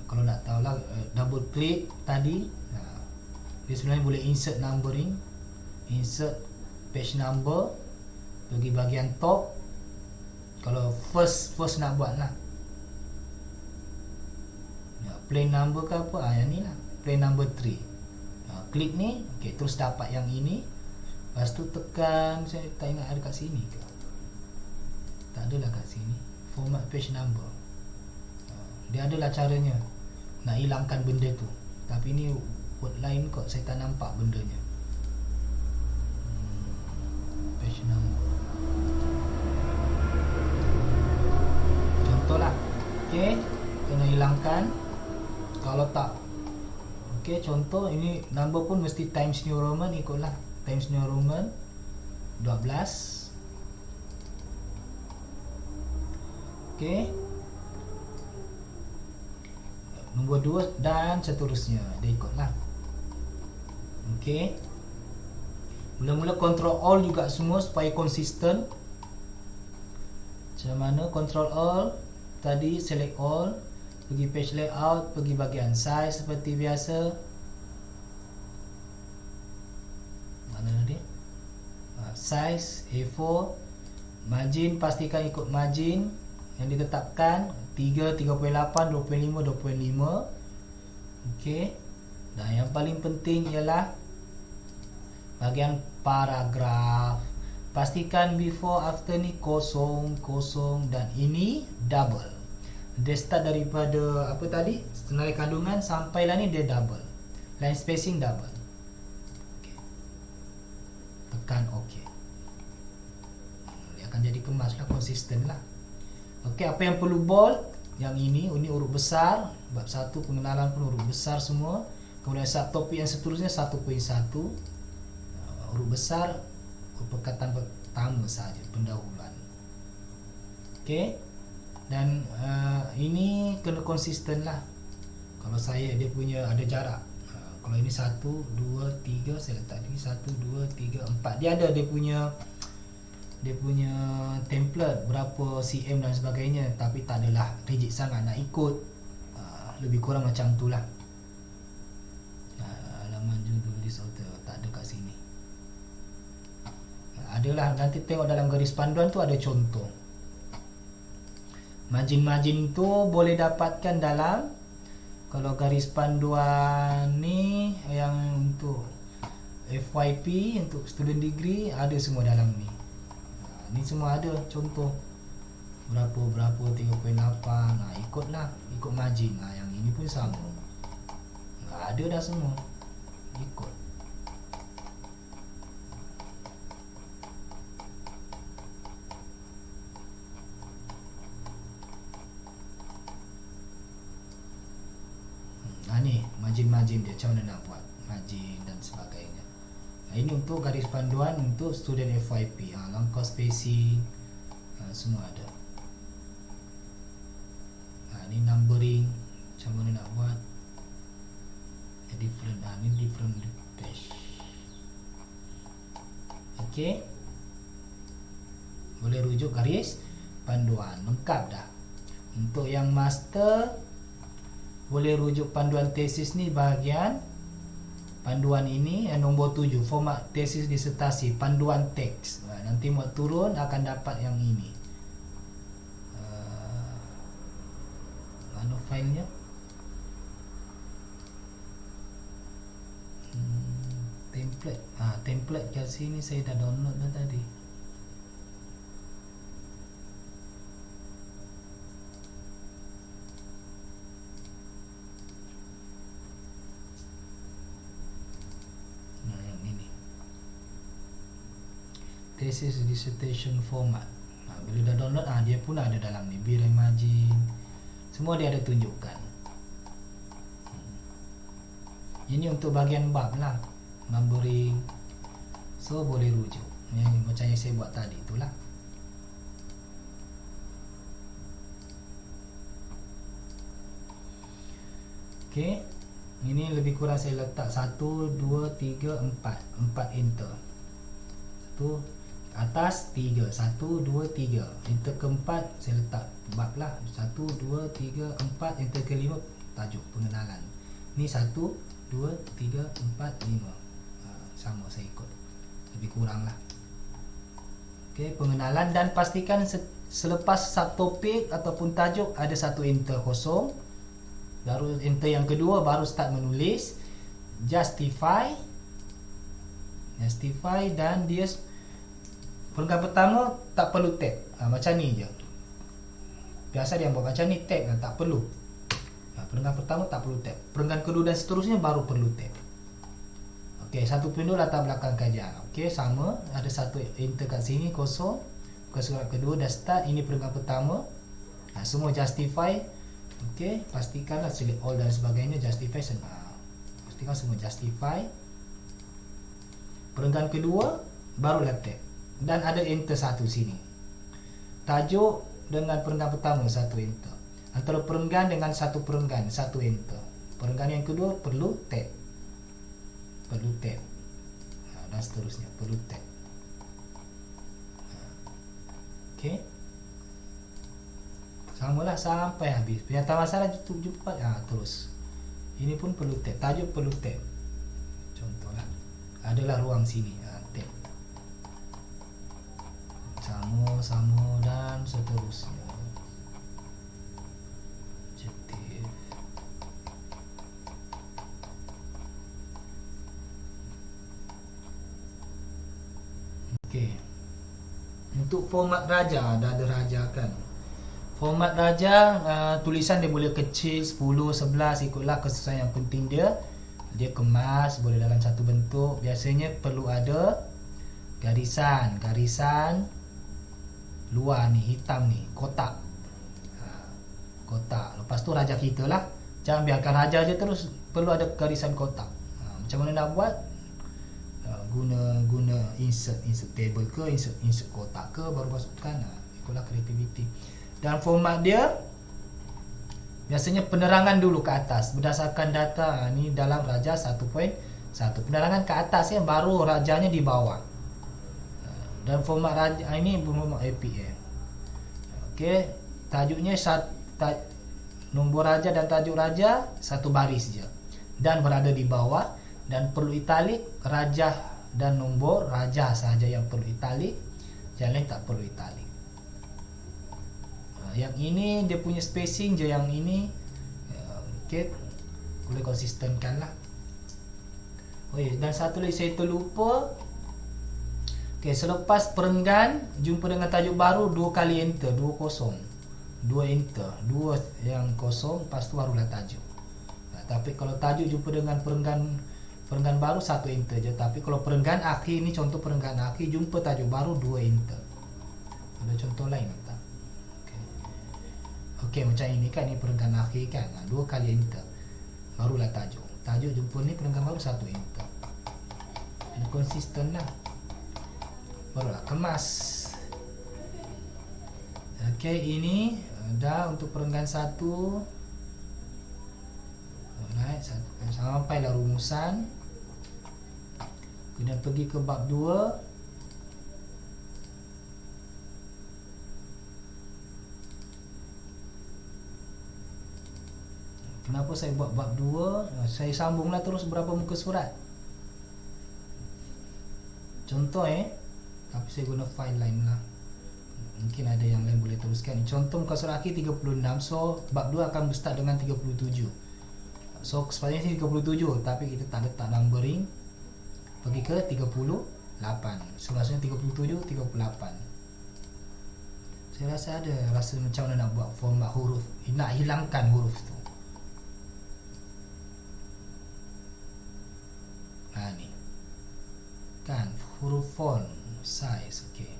kalau nak tahulah, double click tadi. Dia sebenarnya boleh insert numbering, insert page number, pergi bahagian top. Kalau first nak buat lah, plain number ke apa, yang ni lah, plain number 3. Klik ni, okay, terus dapat yang ini. Lepas tu tekan, saya tak ingat ada kat sini ke, tak adalah kat sini, format page number. Dia adalah caranya nak hilangkan benda tu, tapi ni word line kot, saya tak nampak bendanya. Page number, contohlah. Okay, kena hilangkan. Kalau tak, okay, contoh ini number pun mesti Times New Roman, ikutlah Times New Roman 12. Okay, nombor 2 dan seterusnya, dia ikutlah. Okay, mula-mula control all juga semua supaya konsisten. Macam mana control all tadi, select all, pergi page layout, pergi bahagian size seperti biasa. Mana dia? Size A4. Margin, pastikan ikut margin yang ditetapkan, 3, 38, 25, 25. Okey. Dan yang paling penting ialah bahagian paragraf. Pastikan before after ni kosong, dan ini double. Dia start daripada apa tadi, senarai kandungan, sampailah ni dia double. Line spacing double. Okay. Tekan OK. Dia akan jadi kemas lah, konsisten lah. Ok, apa yang perlu bold? Yang ini huruf besar. Bab 1 pengenalan pun huruf besar semua. Kemudian topik yang seterusnya 1.1, huruf besar, perkataan pertama saja, pendahuluan. Ok, dan ini kena konsisten lah. Kalau saya, dia punya ada jarak. Kalau ini 1, 2, 3, saya letak ni 1, 2, 3, 4. Dia ada dia punya template berapa cm dan sebagainya, tapi tak adalah rigid sangat, nak ikut lebih kurang macam tu lah. Halaman judul list author tak ada kat sini. Adalah, nanti tengok dalam garis panduan tu ada contoh. Margin tu boleh dapatkan dalam, kalau garis panduan ni yang untuk FYP, untuk student degree, ada semua dalam ni. Ni semua ada contoh berapa 3.8. Ikutlah, ikut margin. Yang ini pun sama, ada dah semua, ikut. Ni margin dia, macam mana nak buat margin dan sebagainya. Ini untuk garis panduan untuk student FYP. Langkah spacing, semua ada. Ni numbering, macam mana nak buat. Different, ni different page. Ok, boleh rujuk garis panduan, lengkap dah. Untuk yang master, boleh rujuk panduan tesis ni, bahagian panduan ini nombor 7, format tesis disertasi, panduan teks. Nanti mau turun akan dapat yang ini. Mana filenya? Template. Template kat sini saya dah download dah tadi. Thesis dissertation format. Bila dah download, dia pun ada dalam ni, birai margin, semua dia ada tunjukkan. Ini untuk bahagian bab lah, numbering, so boleh rujuk yang macam yang saya buat tadi itulah. Ok, Ini lebih kurang saya letak 1, 2, 3, 4 enter. 1 atas 3, 1, 2, 3. Enter keempat saya letak bab lah, 1, 2, 3, 4. Enter kelima tajuk pengenalan. Ni 1, 2, 3, 4, 5. Sama saya ikut, lebih kurang lah. Okey, pengenalan, dan pastikan selepas subtopik ataupun tajuk ada satu enter kosong. Baru enter yang kedua, baru start menulis. Justify, dan dia perenggan pertama tak perlu tab. Macam ni je. Biasa dia buat macam ni, tab tak perlu. Perenggan pertama tak perlu tab. Perenggan kedua dan seterusnya baru perlu tab. Okey, satu pindu latar belakang kajian. Okey, sama, ada satu enter kat sini kosong. Bukan surat kedua dah start. Ini perenggan pertama. Semua justify. Okey, pastikanlah select all dan sebagainya. Justify pastikan semua justify. Perenggan kedua barulah tab. Dan ada enter satu sini. Tajuk dengan perenggan pertama satu enter. Antara perenggan dengan satu perenggan satu enter. Perenggan yang kedua perlu tab. Dan seterusnya perlu tab. Okey, samalah sampai habis. Penyataan masalah jumpa terus. Ini pun perlu tab. Tajuk perlu tab. Contohlah, adalah ruang sini, tab. Sama dan seterusnya. Objektif. Okey. Untuk format raja, dah ada raja kan. Format raja, tulisan dia boleh kecil 10, 11, ikutlah kesesuaian yang penting dia. Dia kemas, boleh dalam satu bentuk. Biasanya perlu ada garisan luar ni, hitam ni, kotak. Kotak. Lepas tu raja kita lah. Jangan biarkan raja je terus, perlu ada garisan kotak. Macam mana nak buat? Guna insert table ke, insert kotak ke, baru masukkan. Ikutlah kreativiti. Dan format dia biasanya penerangan dulu ke atas berdasarkan data ni dalam raja 1.1. Penerangan ke atas ya, baru rajanya di bawah. Dan format raja ini format APA. Okey, tajuknya nombor raja dan tajuk raja satu baris je dan berada di bawah, dan perlu italik. Raja dan nombor raja sahaja yang perlu italik, yang lain tak perlu italik. Yang ini dia punya spacing je, yang ini okey, boleh konsistenkan lah. Dan satu lagi saya terlupa. Okey, selepas perenggan jumpa dengan tajuk baru, 2 kali enter, 2 kosong. 2 enter, 2 yang kosong, lepas tu barulah tajuk. Tapi kalau tajuk jumpa dengan perenggan baru 1 enter je. Tapi kalau perenggan akhir ni, contoh perenggan akhir jumpa tajuk baru 2 enter. Ada contoh lain tak? Okey, macam ini kan, ni perenggan akhir kan. 2 kali enter barulah tajuk. Tajuk jumpa ni perenggan baru 1 enter. Ini konsisten lah. Barulah kemas. Okey, ini dah untuk perenggan 1. Alright, sampailah rumusan. Kemudian pergi ke bab 2. Kenapa saya buat bab 2? Saya sambunglah terus berapa muka surat. Contoh tapi saya guna file lain lah. Mungkin ada yang lain boleh teruskan. Contoh muka surat akhir 36. So bab 2 akan berstart dengan 37. So sepatutnya 37, tapi kita tak letak numbering. Pergi ke 38. So maksudnya 37, 38. Saya rasa macam mana nak buat format huruf, nak hilangkan huruf tu. Ni kan huruf font size. Okey,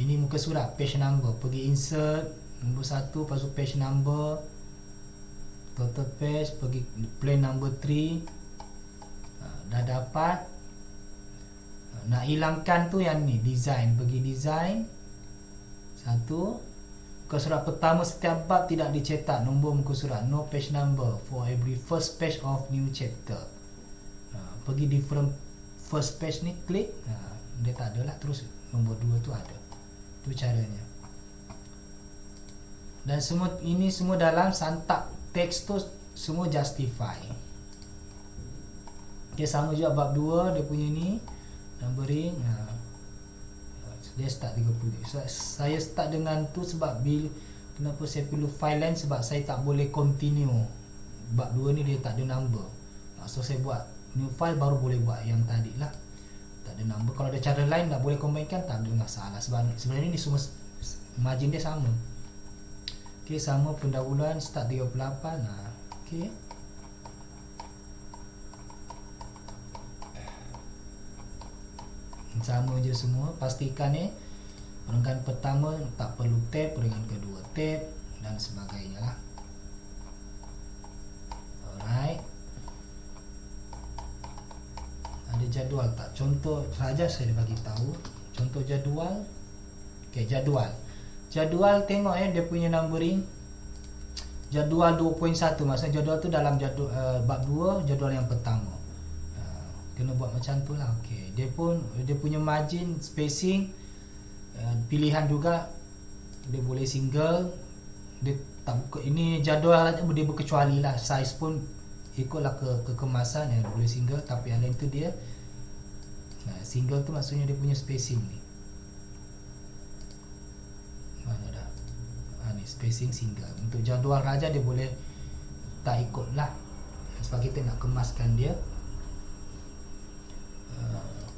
ini muka surat, page number. Pergi insert nombor 1, lepas tu page number, total page, pergi plain number 3. Dah dapat. Nak hilangkan tu yang ni, design. Pergi design 1, Muka surat pertama setiap bab tidak dicetak nombor muka surat, no page number for every first page of new chapter. Pergi different first page ni, klik, dia tak ada lah, terus nombor 2 tu ada. Tu caranya. Dan semua ini semua dalam santak teks tu semua justify. Okay, sama juga bab 2 dia punya ni numbering. Dia start 30. Saya start dengan tu sebab kenapa saya pilih file lain, sebab saya tak boleh continue. Bab 2 ni dia tak ada number. So saya buat new file baru boleh buat yang tadi lah. Tak ada number. Kalau ada cara lain tak boleh combine-kan, tak ada masalah. Sebab sebenarnya ni semua margin dia sama. Okay, sama pendahuluan start 38. Okay. Sama je semua. Pastikan perenggan pertama tak perlu tab, perenggan kedua tab dan sebagainya lah. Alright. Ada jadual tak? Contoh saja saya bagi tahu. Contoh jadual. Okay, jadual. Jadual tengok dia punya numbering. Jadual 2.1, maksudnya jadual tu dalam jadual bab 2, jadual yang pertama. Kena buat macam tu lah. Okay. Dia punya margin, spacing, pilihan juga. Dia boleh single. Dia tak buka. Ini jadual dia berkecuali lah. Size pun ikutlah kekemasan yang boleh single. Tapi yang lain tu dia single tu maksudnya dia punya spacing ni. Mana dah? Ni spacing single. Untuk jadual raja dia boleh tak ikut lah, sebab kita nak kemaskan dia.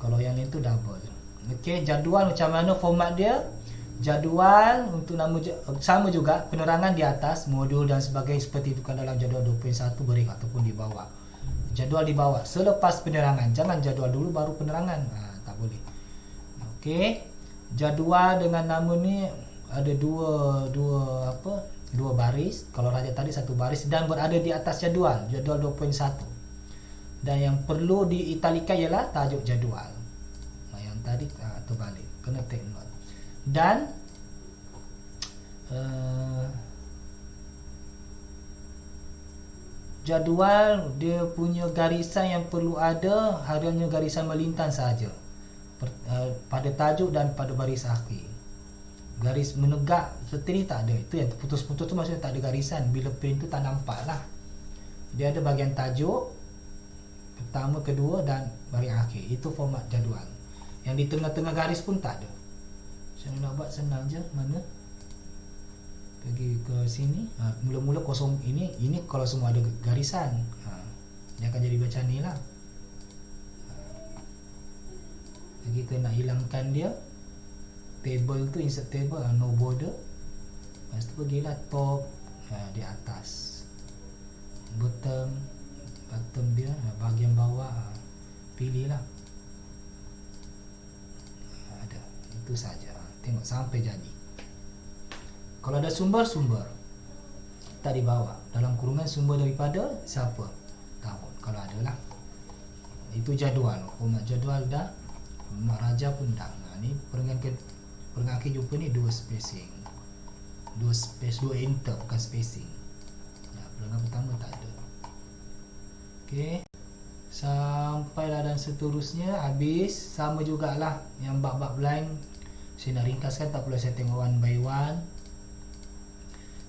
Kalau yang lain tu double. Okey, jadual macam mana format dia? Jadual untuk nama sama juga, penerangan di atas, modul dan sebagainya seperti itu kan dalam jadual 2.1 beri ataupun di bawah. Jadual di bawah selepas penerangan. Jangan jadual dulu baru penerangan. Tak boleh. Okey. Jadual dengan nama ni ada dua baris. Kalau raja tadi satu baris dan berada di atas jadual 2.1. Dan yang perlu diitalikan ialah tajuk jadual. Yang tadi terbalik, kena take note. Dan jadual dia punya garisan yang perlu ada hanya garisan melintang saja pada tajuk dan pada baris akhir. Garis menegak seperti ni tak ada. Itu yang putus-putus tu maksudnya tak ada garisan. Bila print tu tak nampak lah. Dia ada bahagian tajuk pertama, kedua dan baris akhir. Itu format jadual. Yang di tengah-tengah garis pun tak ada. Macam mana nak buat? Senang je. Mana? Pergi ke sini. Mula-mula kosong ini kalau semua ada garisan. Dia akan jadi macam ni lah. Kita nak hilangkan dia. Table tu, insert table, no border. Lepas tu pergilah top, di atas. Bottom dia, bahagian bawah, pilihlah. Ada. Itu saja. Tengok sampai jadi. Kalau ada sumber tak di bawah. Dalam kurungan sumber daripada siapa? Tahun. Kalau ada lah. Itu jadual. Format jadual dah. Format raja pun dah. Ni perenggan akhir jumpa ni dua spacing. Dua enter bukan spacing. Perenggan pertama tak ada. Okey. Sampailah dan seterusnya habis. Sama jugalah yang bab-bab lain. Saya nak ringkaskan, tak perlu saya tengok one by one.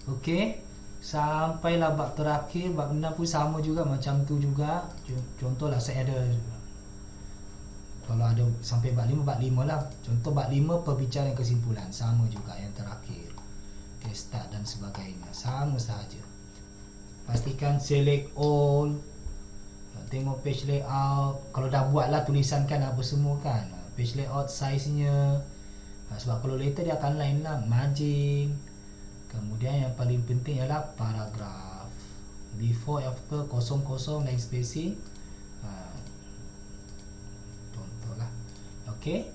Okey. Sampailah bab terakhir, bab 6 pun sama juga, macam tu juga. Contohlah saya ada, kalau ada sampai bab 5 lah. Contoh bab 5 perbicaraan kesimpulan, sama juga yang terakhir. Okay, start dan sebagainya, sama saja. Pastikan select all. Tengok page layout. Kalau dah buat lah tulisan kan apa semua kan. Page layout size nya. Sebab kalau later dia akan lain lah. Margin. Kemudian yang paling penting ialah paragraf. Before, after, kosong-kosong, line spacing. Contohlah. Okey.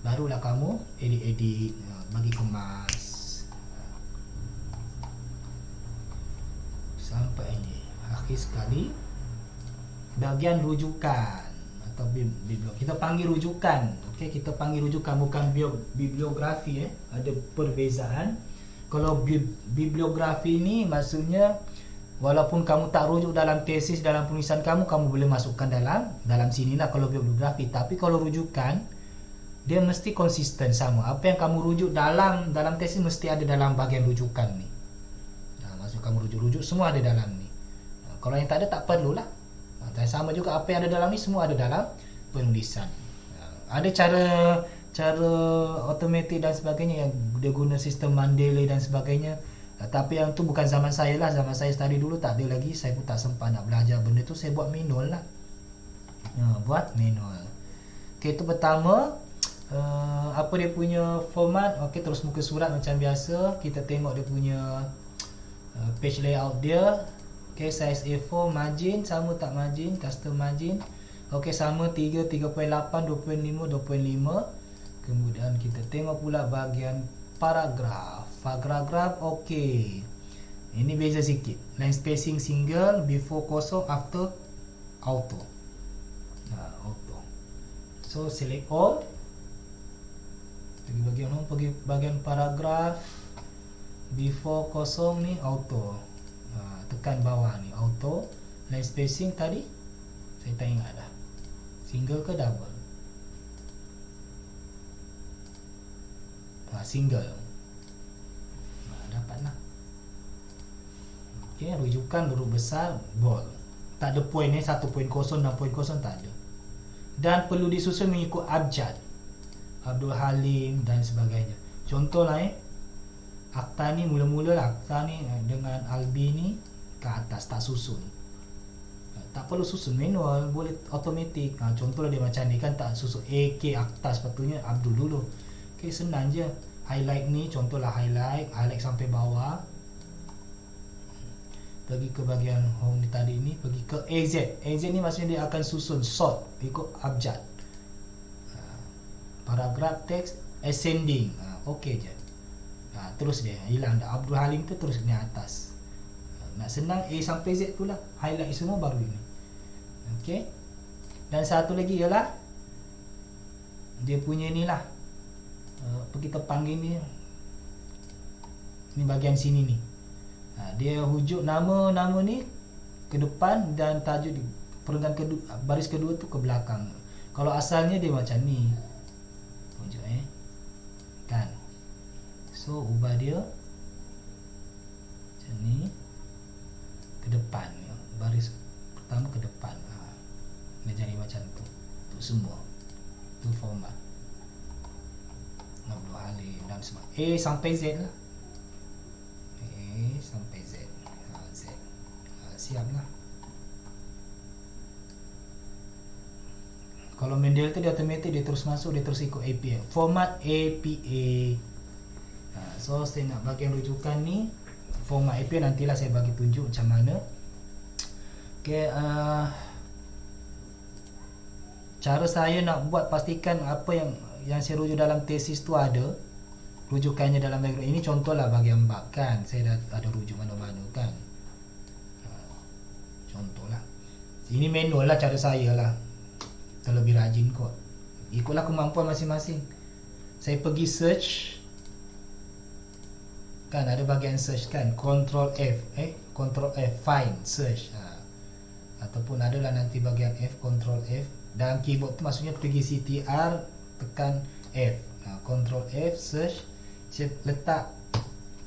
Barulah kamu edit-edit, bagi kemas. Sampai ini. Akhir sekali. Bahagian rujukan atau bibliografi. Kita panggil rujukan. Okey, kita panggil rujukan, bukan bibliografi. Ada perbezaan. Kalau bibliografi ni maksudnya walaupun kamu tak rujuk dalam tesis, dalam penulisan kamu boleh masukkan dalam sini lah kalau bibliografi. Tapi kalau rujukan, dia mesti konsisten sama. Apa yang kamu rujuk dalam tesis mesti ada dalam bahagian rujukan ni. Maksud kamu rujuk semua ada dalam ni. Kalau yang tak ada tak perlulah. Dan sama juga apa yang ada dalam ni semua ada dalam penulisan. Ada cara automatik dan sebagainya yang dia guna sistem Mendeley dan sebagainya. Tapi yang tu bukan zaman saya lah. Zaman saya study dulu tak ada lagi. Saya pun tak sempat nak belajar benda tu. Saya buat manual lah. Buat manual. Okay, itu pertama. Apa dia punya format. Okay, terus muka surat macam biasa. Kita tengok dia punya page layout dia. Okay, size A4, margin sama tak margin, custom margin. Okay, sama 3, 3.8, 2.5, 2.5. Kemudian kita tengok pula bahagian paragraf. Paragraf okey. Ini beza sikit. Line spacing single, before kosong, after auto. Auto. So select all. Pergi bahagian paragraf. Before kosong ni auto. Tekan bawah ni auto. Line spacing tadi saya tak ingat dah. Single ke double? Single. Dapatlah. Okey, rujukan huruf besar bold. Tak ada point ni 1.0 6.0 tak ada. Dan perlu disusun mengikut abjad. Abdul Halim dan sebagainya. Contohlah akta ni mula-mula lah akta ni dengan Albi ni ke atas tak susun. Tak perlu susun manual, boleh automatik. Contohlah dia macam ni kan tak susun AK akta sepatutnya Abdul dulu. Okay, senang je. Highlight ni contohlah highlight sampai bawah. Pergi ke bahagian home ni tadi ni, pergi ke AZ. AZ ni maksudnya dia akan susun sort ikut abjad. Paragraf teks ascending. Okey je. Terus dia hilang dah Abdul Halim tu terus ni atas. Nak senang A sampai Z tu lah. Highlight semua baru ini. Okey. Dan satu lagi ialah dia punya ni lah. Pergi tepan gini. Ni bahagian sini ni. Dia hujuk nama ni ke depan dan tajuk di perenggan kedua, baris kedua tu ke belakang. Kalau asalnya dia macam ni. Hujuk kan. So ubah dia macam ni ke depan. Baris pertama ke depan. Dia jadi macam tu. Untuk semua. Tu format. Abdul Halim dan semua. A sampai Z lah. A sampai Z. Z. Siap lah. Kalau Mendeley tu dia automatic, dia terus masuk, dia terus ikut APA. Format APA. So saya nak bagian rujukan ni. Format APA nantilah saya bagi tunjuk macam mana. Okay, cara saya nak buat pastikan apa yang saya rujuk dalam tesis tu ada rujukannya dalam background. Ini contohlah bahagian bab kan. Saya dah ada rujuk mana-mana kan. Contohlah. Ini manual lah cara saya lah. Terlebih rajin kot. Ikutlah kemampuan masing-masing. Saya pergi search. Kan ada bahagian search kan. Control F. Control F. Find. Search. Ataupun adalah nanti bahagian F. Control F. Dalam keyboard tu maksudnya pergi CTR. Tekan F. Control F. Search. Saya letak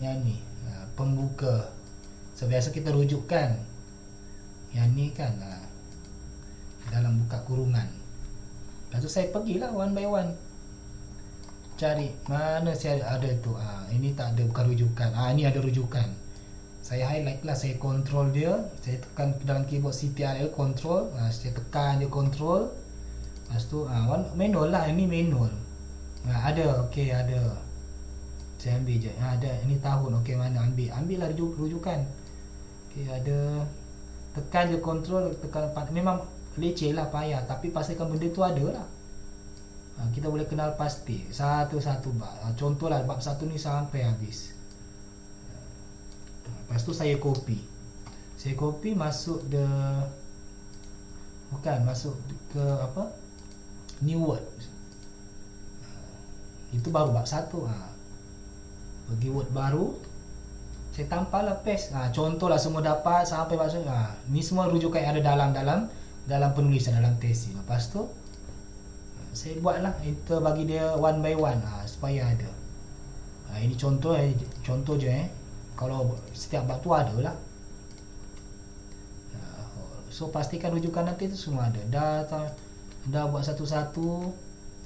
yang ni. Pembuka. So biasa kita rujukkan. Yang ni kan. Dalam buka kurungan. Lepas tu saya pergilah one by one. Cari mana saya ada tu. Ini tak ada, bukan rujukan. Ini ada rujukan. Saya highlight lah, saya control dia. Saya tekan dalam keyboard CTRL control. Saya tekan je control. Lepas tu manual lah, ini manual. Ada, okey ada. Saya ambil je. Ada, ini tahun. Okey mana ambil lah rujukan. Okey ada. Tekan je control, tekan memang leceh lah, payah, tapi pastikan benda tu ada lah. Kita boleh kenal pasti satu-satu bab. Contohlah bab satu ni sampai habis. Lepas tu saya copy masuk masuk ke apa, new word. Itu baru bab satu. Pergi word baru, Saya tampal paste. Contohlah semua dapat sampai maksud. Ni semua rujukan yang ada dalam penulisan, dalam tesis. Lepas tu saya buatlah, kita bagi dia one by one supaya ada. Ini contoh je Kalau setiap bab tu ada lah. So pastikan rujukan nanti tu semua ada. Dah buat satu-satu,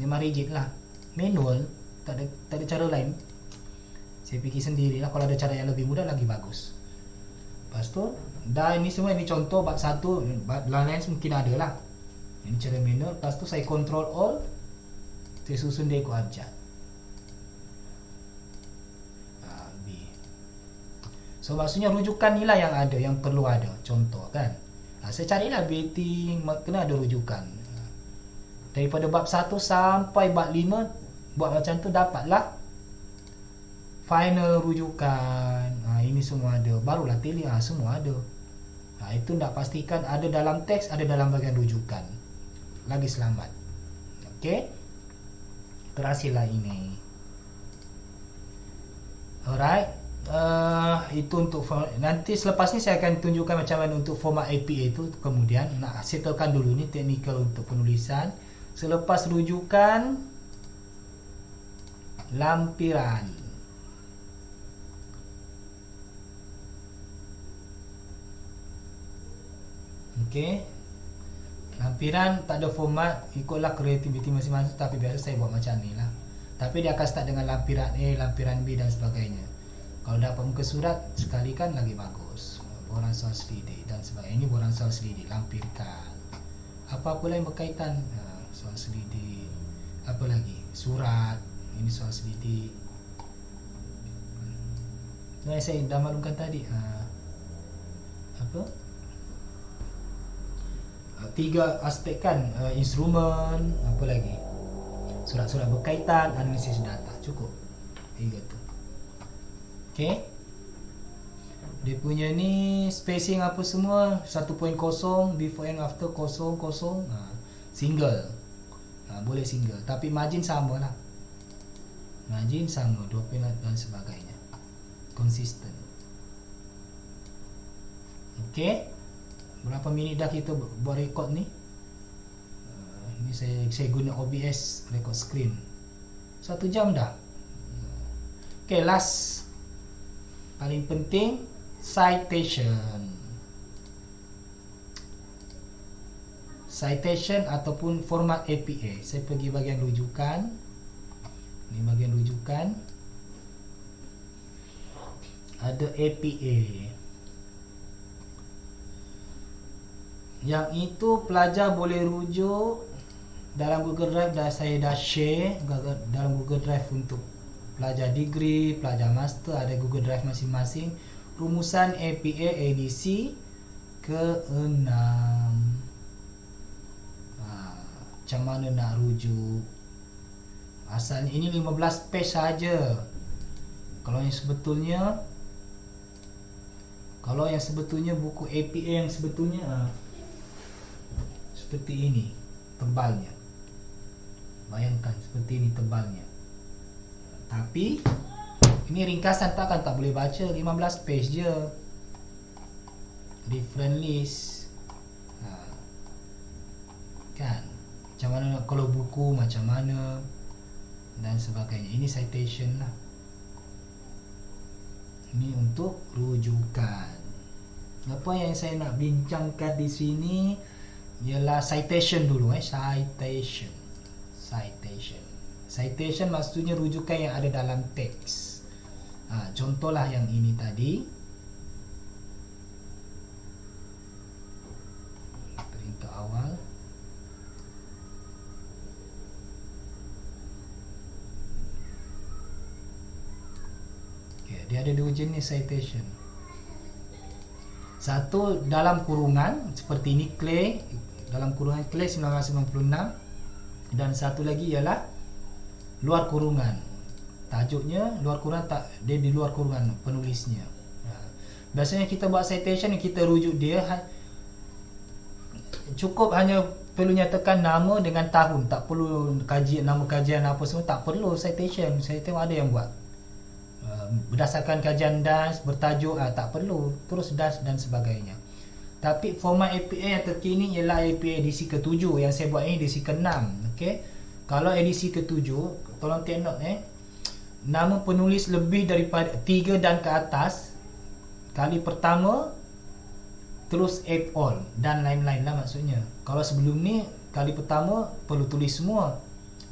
memang rigid lah. Manual, tak ada cara lain. Saya fikir sendiri lah, kalau ada cara yang lebih mudah lagi bagus. Lepas tu dah, ini semua, ini contoh bab 1, bab lain mungkin ada lah. Ini cara manual. Lepas tu saya control all, saya susun dia ikut abjad. B. So maksudnya rujukan ni lah yang ada, yang perlu ada. Contoh kan, saya carilah BT, kena ada rujukan. Daripada bab 1 sampai bab 5 buat macam tu, dapatlah final rujukan. Ini semua ada, barulah teli. Semua ada. Itu nak pastikan ada dalam teks, ada dalam bahagian rujukan. Lagi selamat. Okey, terhasillah ini. Alright. Itu untuk nanti selepas ni saya akan tunjukkan macam mana untuk format APA itu. Kemudian nak settlekan dulu ni teknikal untuk penulisan. Selepas rujukan, lampiran. Okey, lampiran tak ada format, ikutlah kreativiti masing-masing. Tapi biasa saya buat macam ni lah. Tapi dia akan start dengan lampiran A, lampiran B dan sebagainya. Kalau dapat muka surat sekali kan lagi bagus. Borang soal selidik dan sebagainya. Ini borang soal selidik, lampirkan. Apa-apa lain berkaitan, soal selidik. Apa lagi? Surat. Ini soal selidik. Saya dah maklumkan tadi. Apa? 3 aspek kan, instrumen, apa lagi? Surat-surat berkaitan, analisis data. Cukup 3 tu. Okey. Dia punya ni spacing apa semua 1.0, before and after 0, single. Boleh single, tapi margin sama lah. Margin sama, 2 penat dan sebagainya. Konsisten. Okey. Berapa minit dah kita buat rekod ni? Ini saya guna OBS record screen. 1 jam dah. Okey, last, paling penting, citation. Citation ataupun format APA. Saya pergi bahagian rujukan. Ini bahagian rujukan. Ada APA. Yang itu pelajar boleh rujuk dalam Google Drive. Saya dah share dalam Google Drive untuk pelajar degree, pelajar master. Ada Google Drive masing-masing. Rumusan APA edisi ke-6. Macam mana nak rujuk. Asalnya ini 15 page saja. Kalau yang sebetulnya buku APA yang sebetulnya seperti ini tebalnya. Bayangkan seperti ini tebalnya. Tapi ini ringkasan, tak boleh baca. 15 page je. Different list. Kan, macam mana kalau buku macam mana dan sebagainya. Ini citation lah. Ini untuk rujukan. Apa yang saya nak bincangkan di sini ialah citation dulu. Citation maksudnya rujukan yang ada dalam teks. Contohlah yang ini tadi. Peringkat awal. Okay, dia ada 2 jenis citation. Satu dalam kurungan seperti ini, Clay, dalam kurungan Clay 1996, dan satu lagi ialah luar kurungan. Tajuknya luar kurungan, dia di luar kurungan penulisnya. Biasanya kita buat citation, kita rujuk dia cukup hanya perlu nyatakan nama dengan tahun, tak perlu kajian, nama kajian apa semua, tak perlu citation. Saya tengok ada yang buat berdasarkan kajian DANS bertajuk tak perlu terus DANS dan sebagainya. Tapi format APA yang terkini ialah APA edisi ke-7. Yang saya buat ini edisi ke-6. Okey. Kalau edisi ke-7, tolong take note nama penulis lebih daripada 3 dan ke atas kali pertama terus add all dan lain-lain lah maksudnya. Kalau sebelum ni kali pertama perlu tulis semua.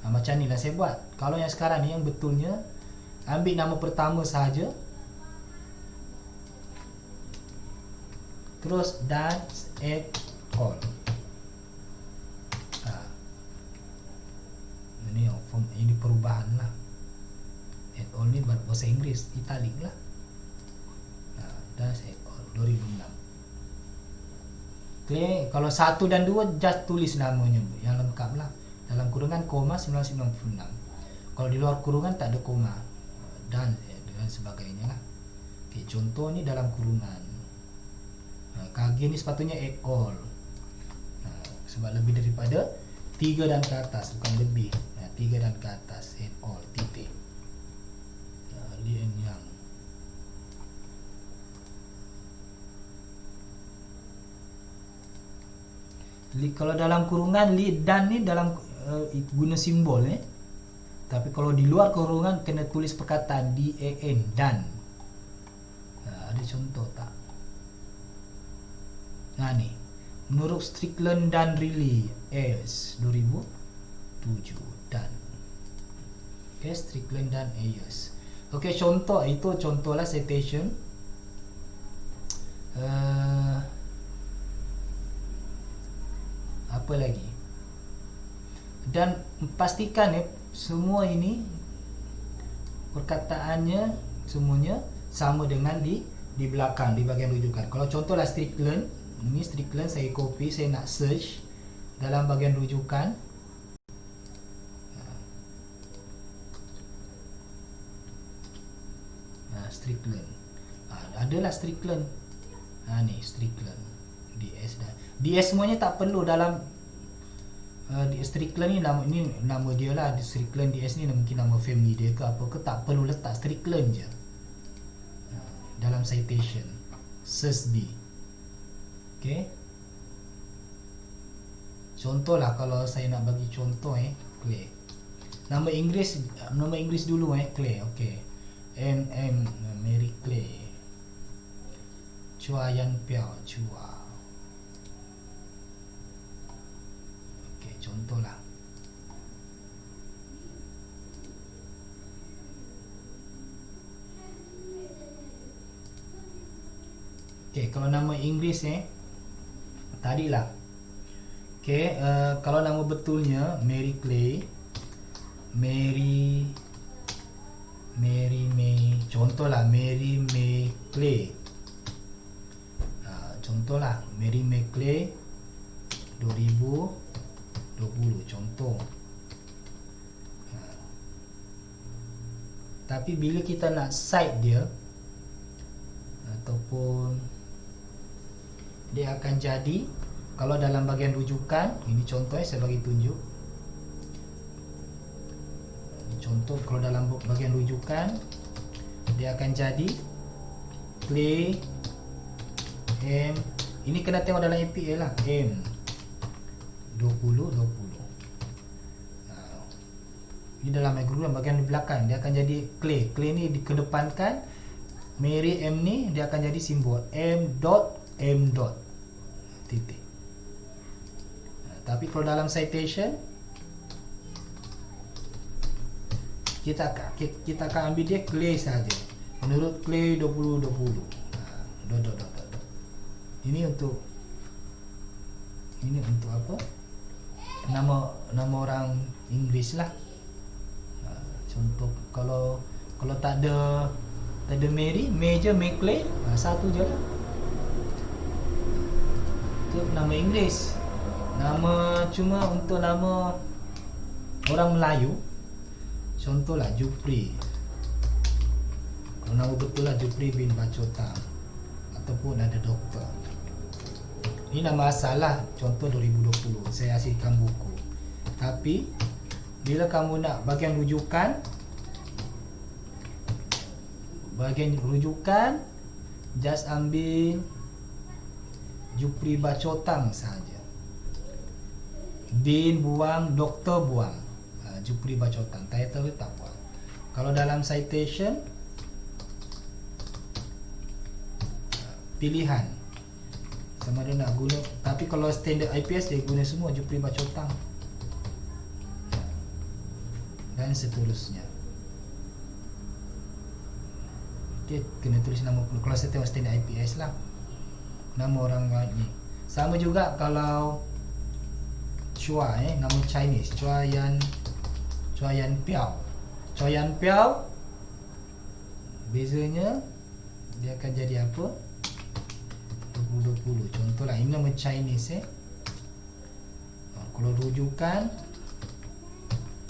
Macam ni lah saya buat. Kalau yang sekarang ni yang betulnya ambil nama pertama sahaja terus dan add all. Ini perubahan lah. Add all ni bahasa Inggeris, italic lah. Dan add all 2006. Okay, kalau 1 dan 2 just tulis namanya yang lengkap lah. Dalam kurungan koma 1996. Kalau di luar kurungan tak ada koma dan sebagainya lah. Okay, contoh ni dalam kurungan. KG ni sepatutnya add all. Sebab lebih daripada 3 dan ke atas, bukan lebih. 3 dan ke atas, add all, titik. Li and Yang. Kalau dalam kurungan li dan ni dalam guna simbol tapi kalau di luar kurungan kena tulis perkataan dan dan. Ada contoh tak? Ni menurut Strickland dan Riley Ayers 2007 dan Strickland dan Ayers. Okey, contoh itu contohlah citation. Apa lagi? Dan pastikan semua ini perkataannya semuanya sama dengan di belakang, di bahagian rujukan. Kalau contohlah Strickland, ini Strickland saya copy, saya nak search dalam bahagian rujukan. Strickland. Adalah Strickland. Ni Strickland. DS dah. DS semuanya tak perlu dalam Strickland ni nama dia lah. Strickland DS ni mungkin nama family dia ke apa ke, tak perlu letak Strickland je. Dalam citation search D. Okey. Contohlah kalau saya nak bagi contoh Clay. Nama Inggeris dulu Clay. Okey. Mary Clay. Chua Yan Piao Chua. Okey, contohlah. Okey, kalau nama Inggeris tadilah. Okey, kalau nama betulnya Mary Clay, Mary May, contohlah Mary May Clay. Contohlah Mary May Clay 2020 contoh. Tapi bila kita nak cite dia ataupun dia akan jadi, kalau dalam bahagian rujukan, ini contoh saya bagi tunjuk. Contoh kalau dalam bahagian rujukan dia akan jadi Clay M. Ini kena tengok dalam APA lah. M 2020. Ini dalam group bahagian di belakang dia akan jadi Clay. Clay ni dikedepankan, Mary M ni dia akan jadi simbol M dot titik. Tapi kalau dalam citation kita akan ambil dia Clay saja. Menurut Clay 2020. Ini untuk apa? Nama orang Inggeris lah. Contoh kalau tak ada Mary, May je, May Clay, satu je lah. Itu nama Inggeris. Nama cuma untuk nama orang Melayu. Contohlah Jupri. Kalau nama betul lah Jupri bin Bachota, ataupun ada doktor. Ini nama asal lah. Contoh 2020 saya hasilkan buku. Tapi bila kamu nak bagian rujukan, bahagian rujukan just ambil Jupri Bachotang saja. Dean buang, doktor buang. Jupri Bachotang, title tak buang. Kalau dalam citation, pilihan sama ada nak guna, tapi kalau standard IPS dia guna semua Jupri Bachotang dan seterusnya. Okay, kena tulis nama kalau saya tengok standard IPS lah, nama orang ni. Sama juga kalau Chua, nama Chinese, Chua Yan Piao. Chua Yan Piao, bezanya dia akan jadi apa? 2020. Contohlah ini nama Chinese kalau rujukan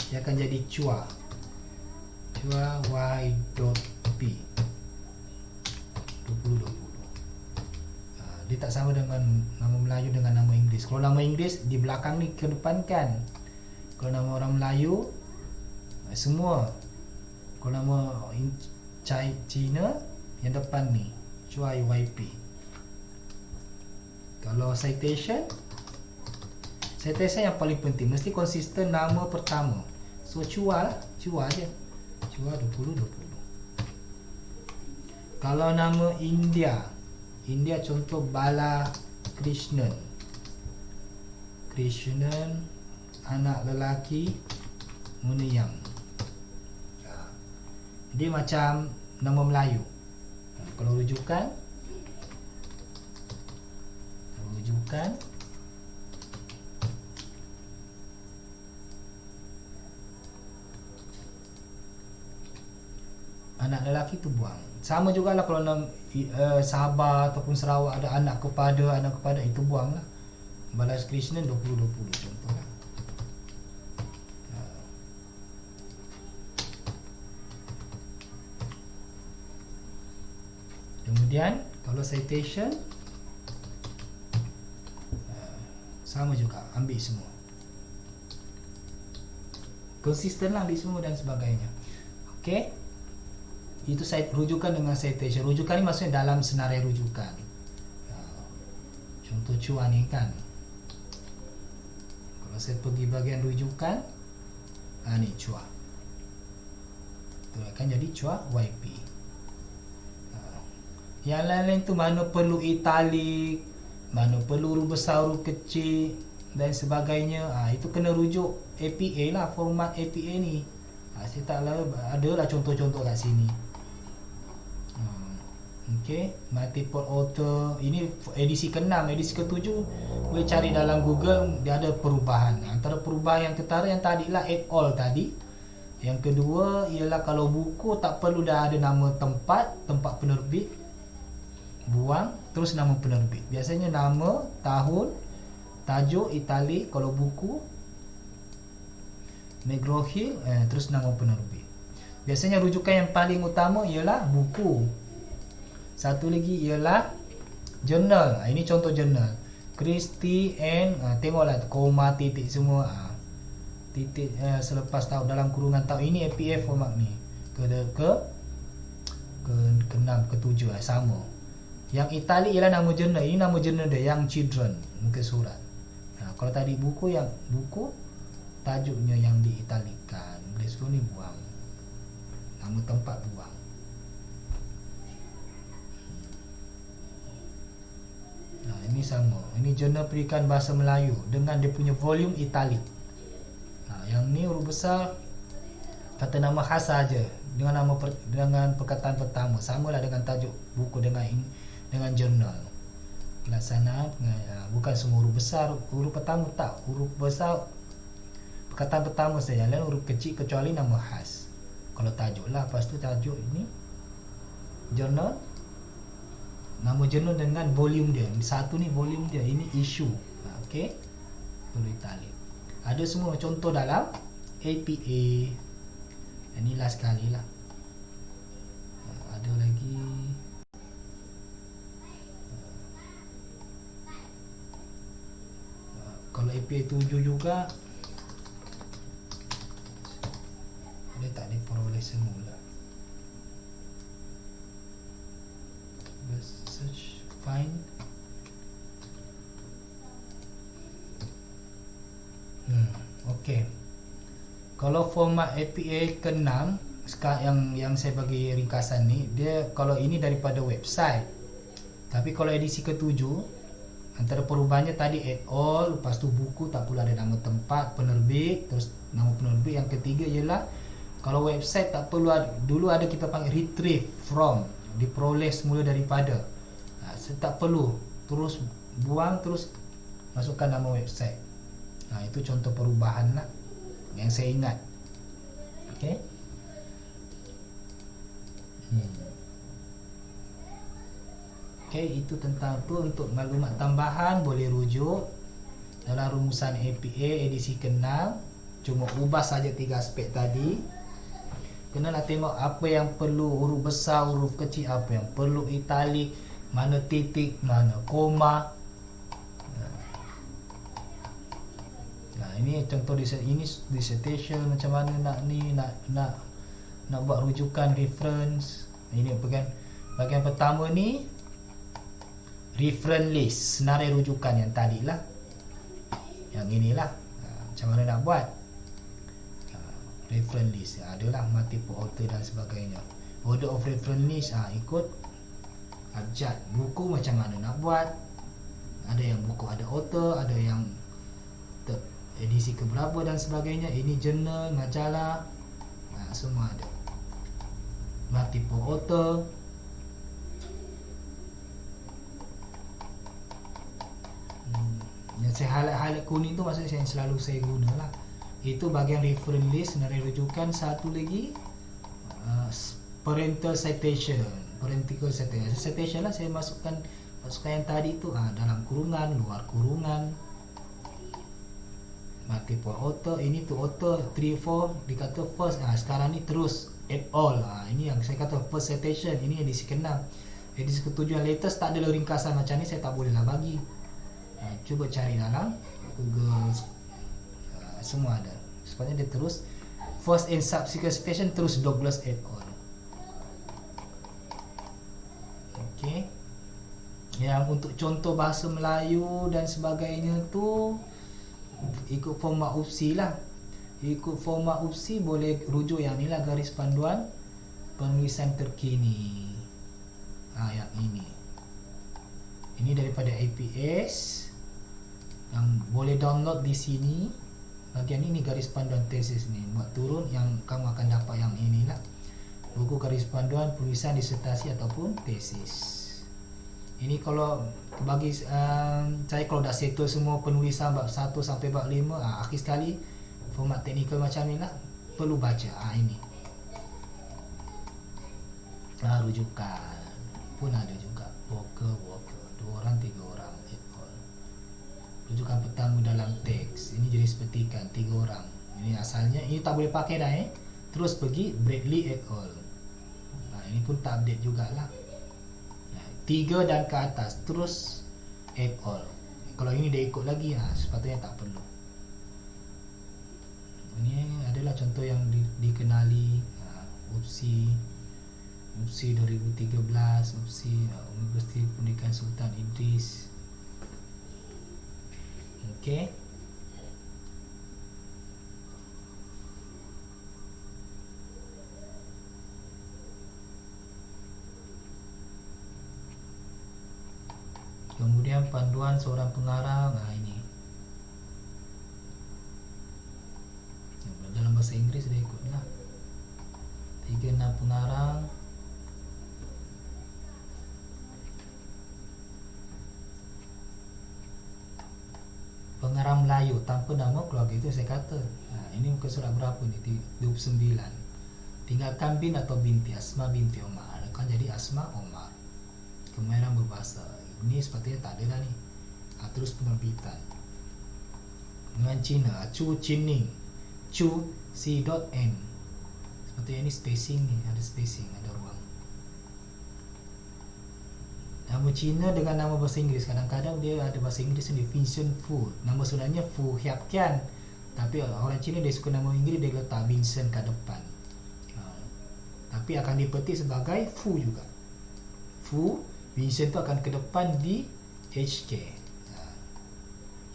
dia akan jadi Chua Y.P 2020. Dia tak sama dengan nama Melayu dengan nama Inggeris. Kalau nama Inggeris di belakang ni kedepankan. Kalau nama orang Melayu semua. Kalau nama Cina yang depan ni Chua YP. Kalau citation yang paling penting mesti konsisten nama pertama. So Chua je. Chua 2020. Kalau nama India contoh Bala Krishnan, anak lelaki Muniyam. Dia macam nama Melayu. Kalau rujukan anak lelaki tu buang. Sama jugalah kalau nama Sabah ataupun Sarawak ada anak kepada itu buang lah. Balas Krishnan 2020 contohlah. Kemudian kalau citation sama juga, ambil semua. Konsisten lah, ambil semua dan sebagainya. Okey. Itu rujukan dengan citation. Rujukan ni maksudnya dalam senarai rujukan. Contoh Chua ni kan. Kalau saya pergi bahagian rujukan, ni Chua. Itu akan jadi Chua YP. Yang lain-lain tu mana perlu italik, mana perlu huruf besar, huruf kecil dan sebagainya. Itu kena rujuk APA lah, format APA ni. Saya tak tahu, ada lah contoh-contoh kat sini. Okey, multiple author. Ini edisi ke-6, edisi ke-7 boleh cari dalam Google, dia ada perubahan. Antara perubahan yang ketara yang tadi lah add all tadi. Yang kedua ialah kalau buku tak perlu dah ada nama tempat penerbit, buang terus nama penerbit. Biasanya nama, tahun, tajuk, italik. Kalau buku McGraw-Hill, terus nama penerbit. Biasanya rujukan yang paling utama ialah buku. Satu lagi ialah jurnal. Ini contoh jurnal. Christie and tengoklah koma, titik semua. Titik selepas tahun, dalam kurungan tahun. Ini APA format ni. Ke-6, ke-7 sama. Yang italik ialah nama jurnal. Ini nama jurnal dia, yang children, muka surat. Kalau tadi buku, yang buku tajuknya yang diitalikan. Boleh suruh ni buang. Nama tempat buang. Ini sama. Ini jurnal pendidikan bahasa Melayu dengan dia punya volume italik. Yang ni huruf besar, kata nama khas saja dengan nama dengan perkataan pertama. Samalah dengan tajuk buku dengan jurnal. Pelaksanaan bukan semua huruf besar, huruf pertama tak. Huruf besar perkataan pertama saja, lain huruf kecil kecuali nama khas. Kalau tajuk lah, lepas tu tajuk ini jurnal, nama jurnal dengan volume dia. Satu ni volume dia, ini issue. Okey, perlu italik. Ada semua contoh dalam APA. Ini last kali lah. Ada lagi. Kalau APA 7 juga boleh tak diperoleh semula. find. Okey. Kalau format APA ke-6 yang saya bagi ringkasan ni, dia kalau ini daripada website. Tapi kalau edisi ke-7, antara perubahannya tadi add all, lepas tu buku tak perlu ada nama tempat penerbit, terus nama penerbit. Yang ketiga ialah kalau website tak perlu ada, dulu ada kita panggil retrieve from, diperoleh semula daripada. Tak perlu, terus buang, terus masukkan nama website. Itu contoh perubahan lah yang saya ingat. Okey. Okey, itu tentang tu. Untuk maklumat tambahan boleh rujuk dalam rumusan APA edisi ke-6. Cuma ubah saja 3 aspek tadi. Kenalah tengok apa yang perlu huruf besar, huruf kecil, apa yang perlu italik, mana titik, mana koma. Ini contoh ini dissertation, macam mana nak buat rujukan reference. Ini bahagian pertama ni reference list, senarai rujukan yang tadi lah. Yang inilah macam mana nak buat reference list. Adalah multiple author dan sebagainya. Order of reference list ikut abjad. Buku macam mana nak buat. Ada yang buku ada author, ada yang edisi keberapa dan sebagainya. Ini jurnal, majalah, semua ada. Multiple author. Yang saya highlight kuning tu maksudnya yang selalu saya guna lah. Itu bahagian reference list, senarai rujukan. Satu lagi parental citation. Parental citation lah, saya masukkan yang tadi tu dalam kurungan, luar kurungan. Multiple author, ini tu author 3, 4 dikata first. Sekarang ni terus add all. Ini yang saya kata first citation. Ini edisi ke-6. Edisi ke-7 yang latest tak ada ringkasan macam ni, saya tak boleh lah bagi. Cuba cari dalam Google, semua ada. Sepatutnya dia terus first and subsequent citation, terus 12 add all. Okey. Yang untuk contoh bahasa Melayu dan sebagainya tu ikut format UPSI lah. Ikut format UPSI boleh rujuk yang ni lah, garis panduan penulisan terkini. Yang ini. Ini daripada APS yang boleh download di sini. Bahagian ini garis panduan tesis ni. Buat turun yang kamu akan dapat yang inilah. Buku garis panduan penulisan disertasi ataupun tesis. Ini kalau bagi saya, kalau dah settle semua penulisan bab 1 sampai bab 5, akhir sekali format teknikal macam ni lah, perlu baca. Ini rujukan pun ada juga. Walker 2 orang 3 orang et al. Rujukan pertama dalam teks, ini jenis petikan 3 orang. Ini asalnya, ini tak boleh pakai dah terus pergi Bradley et al. Ini pun tak update jugalah. 3 dan ke atas terus add all. Kalau ini dia ikut lagi, sepatutnya tak perlu. Ini adalah contoh yang dikenali. UPSI 2013, UPSI Universiti Pendidikan Sultan Idris. Okey. Kemudian panduan seorang pengarang. Ini dalam bahasa Inggeris dia ikutlah 3-6 pengarang. Pengarang Melayu tanpa nama keluarga, itu saya kata. Ini muka surat berapa ni? 29. Tinggalkan bin atau binti. Asma binti Omar, kan jadi Asma Omar. Kemahiran berbahasa, ini sepatutnya tak ada lah ni. Terus penerbitan dengan Cina, Chu Chining, Chu C.N. Sepatutnya ini spacing ni, ada spacing, ada ruang. Nama Cina dengan nama bahasa Inggeris, kadang-kadang dia ada bahasa Inggeris ni, Vincent Fu. Nama sebenarnya Fu Hiap Kian, tapi orang Cina dia suka nama Inggeris, dia letak Vincent kat depan. Tapi akan dipetik sebagai Fu juga. Fu Vision tu akan ke depan di HK.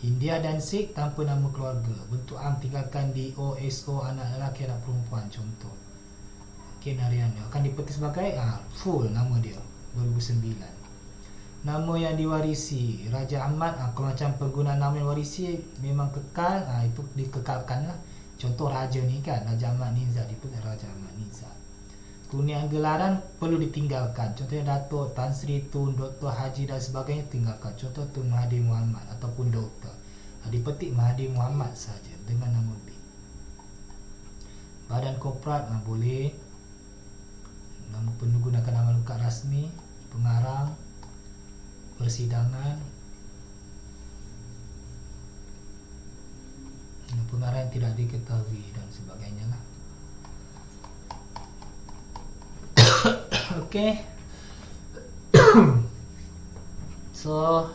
India dan Sikh tanpa nama keluarga. Bentuk am tinggalkan di OSO, anak lelaki, anak perempuan, contoh. Okey, Narayana akan dipetik sebagai full nama dia 2009. Nama yang diwarisi Raja Ahmad, kalau macam penggunaan nama yang warisi memang kekal, itu dikekalkan lah. Contoh Raja ni kan, Raja Ahmad Nizam, dipetik Raja Ahmad Nizam. Kurniaan gelaran perlu ditinggalkan. Contohnya Datuk Tan Sri Tun, Dr. Haji dan sebagainya tinggalkan. Contoh Tun Mahathir Mohamad ataupun Doktor. Dipetik Mahathir Mohamad saja dengan nama B. Badan korporat boleh. Nama gunakan nama lengkap rasmi, pengarang, persidangan, pengarang tidak diketahui dan sebagainya lah. Okay. So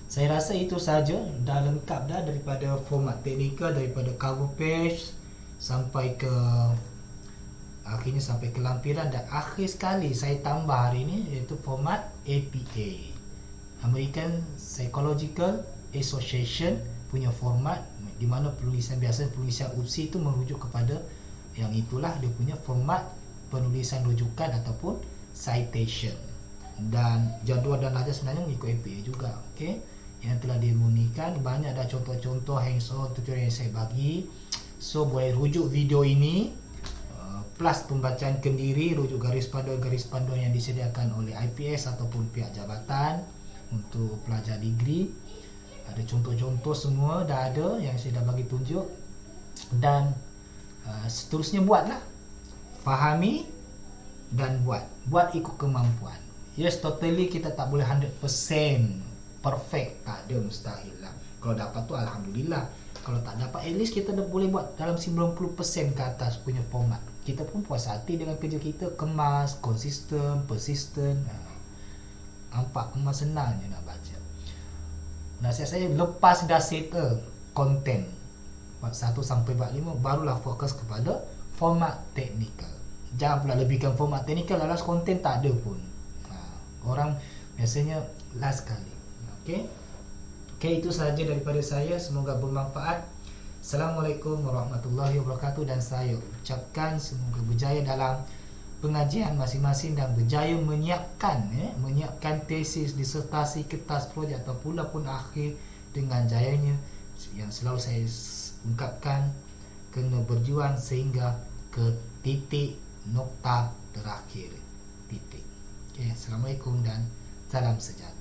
saya rasa itu saja, dah lengkap dah daripada format teknikal, daripada cover page sampai ke akhirnya sampai ke lampiran, dan akhir sekali saya tambah hari ini iaitu format APA, American Psychological Association punya format, di mana penulisan biasa, penulisan UPSI itu merujuk kepada yang itulah dia punya format penulisan rujukan ataupun citation, dan jadual dan lajar sebenarnya mengikut APA juga. Okey, yang telah dimunikan banyak dah contoh-contoh hands-on tutorial yang saya bagi. So boleh rujuk video ini plus pembacaan kendiri, rujuk garis panduan yang disediakan oleh IPS ataupun pihak jabatan untuk pelajar degree. Ada contoh-contoh semua dah ada yang saya dah bagi tunjuk, dan seterusnya buatlah, fahami dan buat ikut kemampuan. Yes, totally kita tak boleh 100% perfect, tak ada, mustahil lah. Kalau dapat tu alhamdulillah, kalau tak dapat at least kita dah boleh buat dalam 90% ke atas punya format. Kita pun puas hati dengan kerja kita, kemas, konsisten, persisten. Nampak kemas, senang je nak baca. Nasihat saya, lepas dah settle konten bab 1 sampai bab 5, barulah fokus kepada format teknikal. Jangan pula lebihkan format teknikal, last konten tak ada pun. Orang biasanya last kali. Okey, itu sahaja daripada saya, semoga bermanfaat. Assalamualaikum warahmatullahi wabarakatuh, dan saya ucapkan semoga berjaya dalam pengajian masing-masing dan berjaya menyiapkan tesis, disertasi, kertas projek atau pula pun akhir dengan jayanya. Yang selalu saya ungkapkan, kena berjuang sehingga ke titik nokta terakhir. Titik. Okey, assalamualaikum dan salam sejahtera.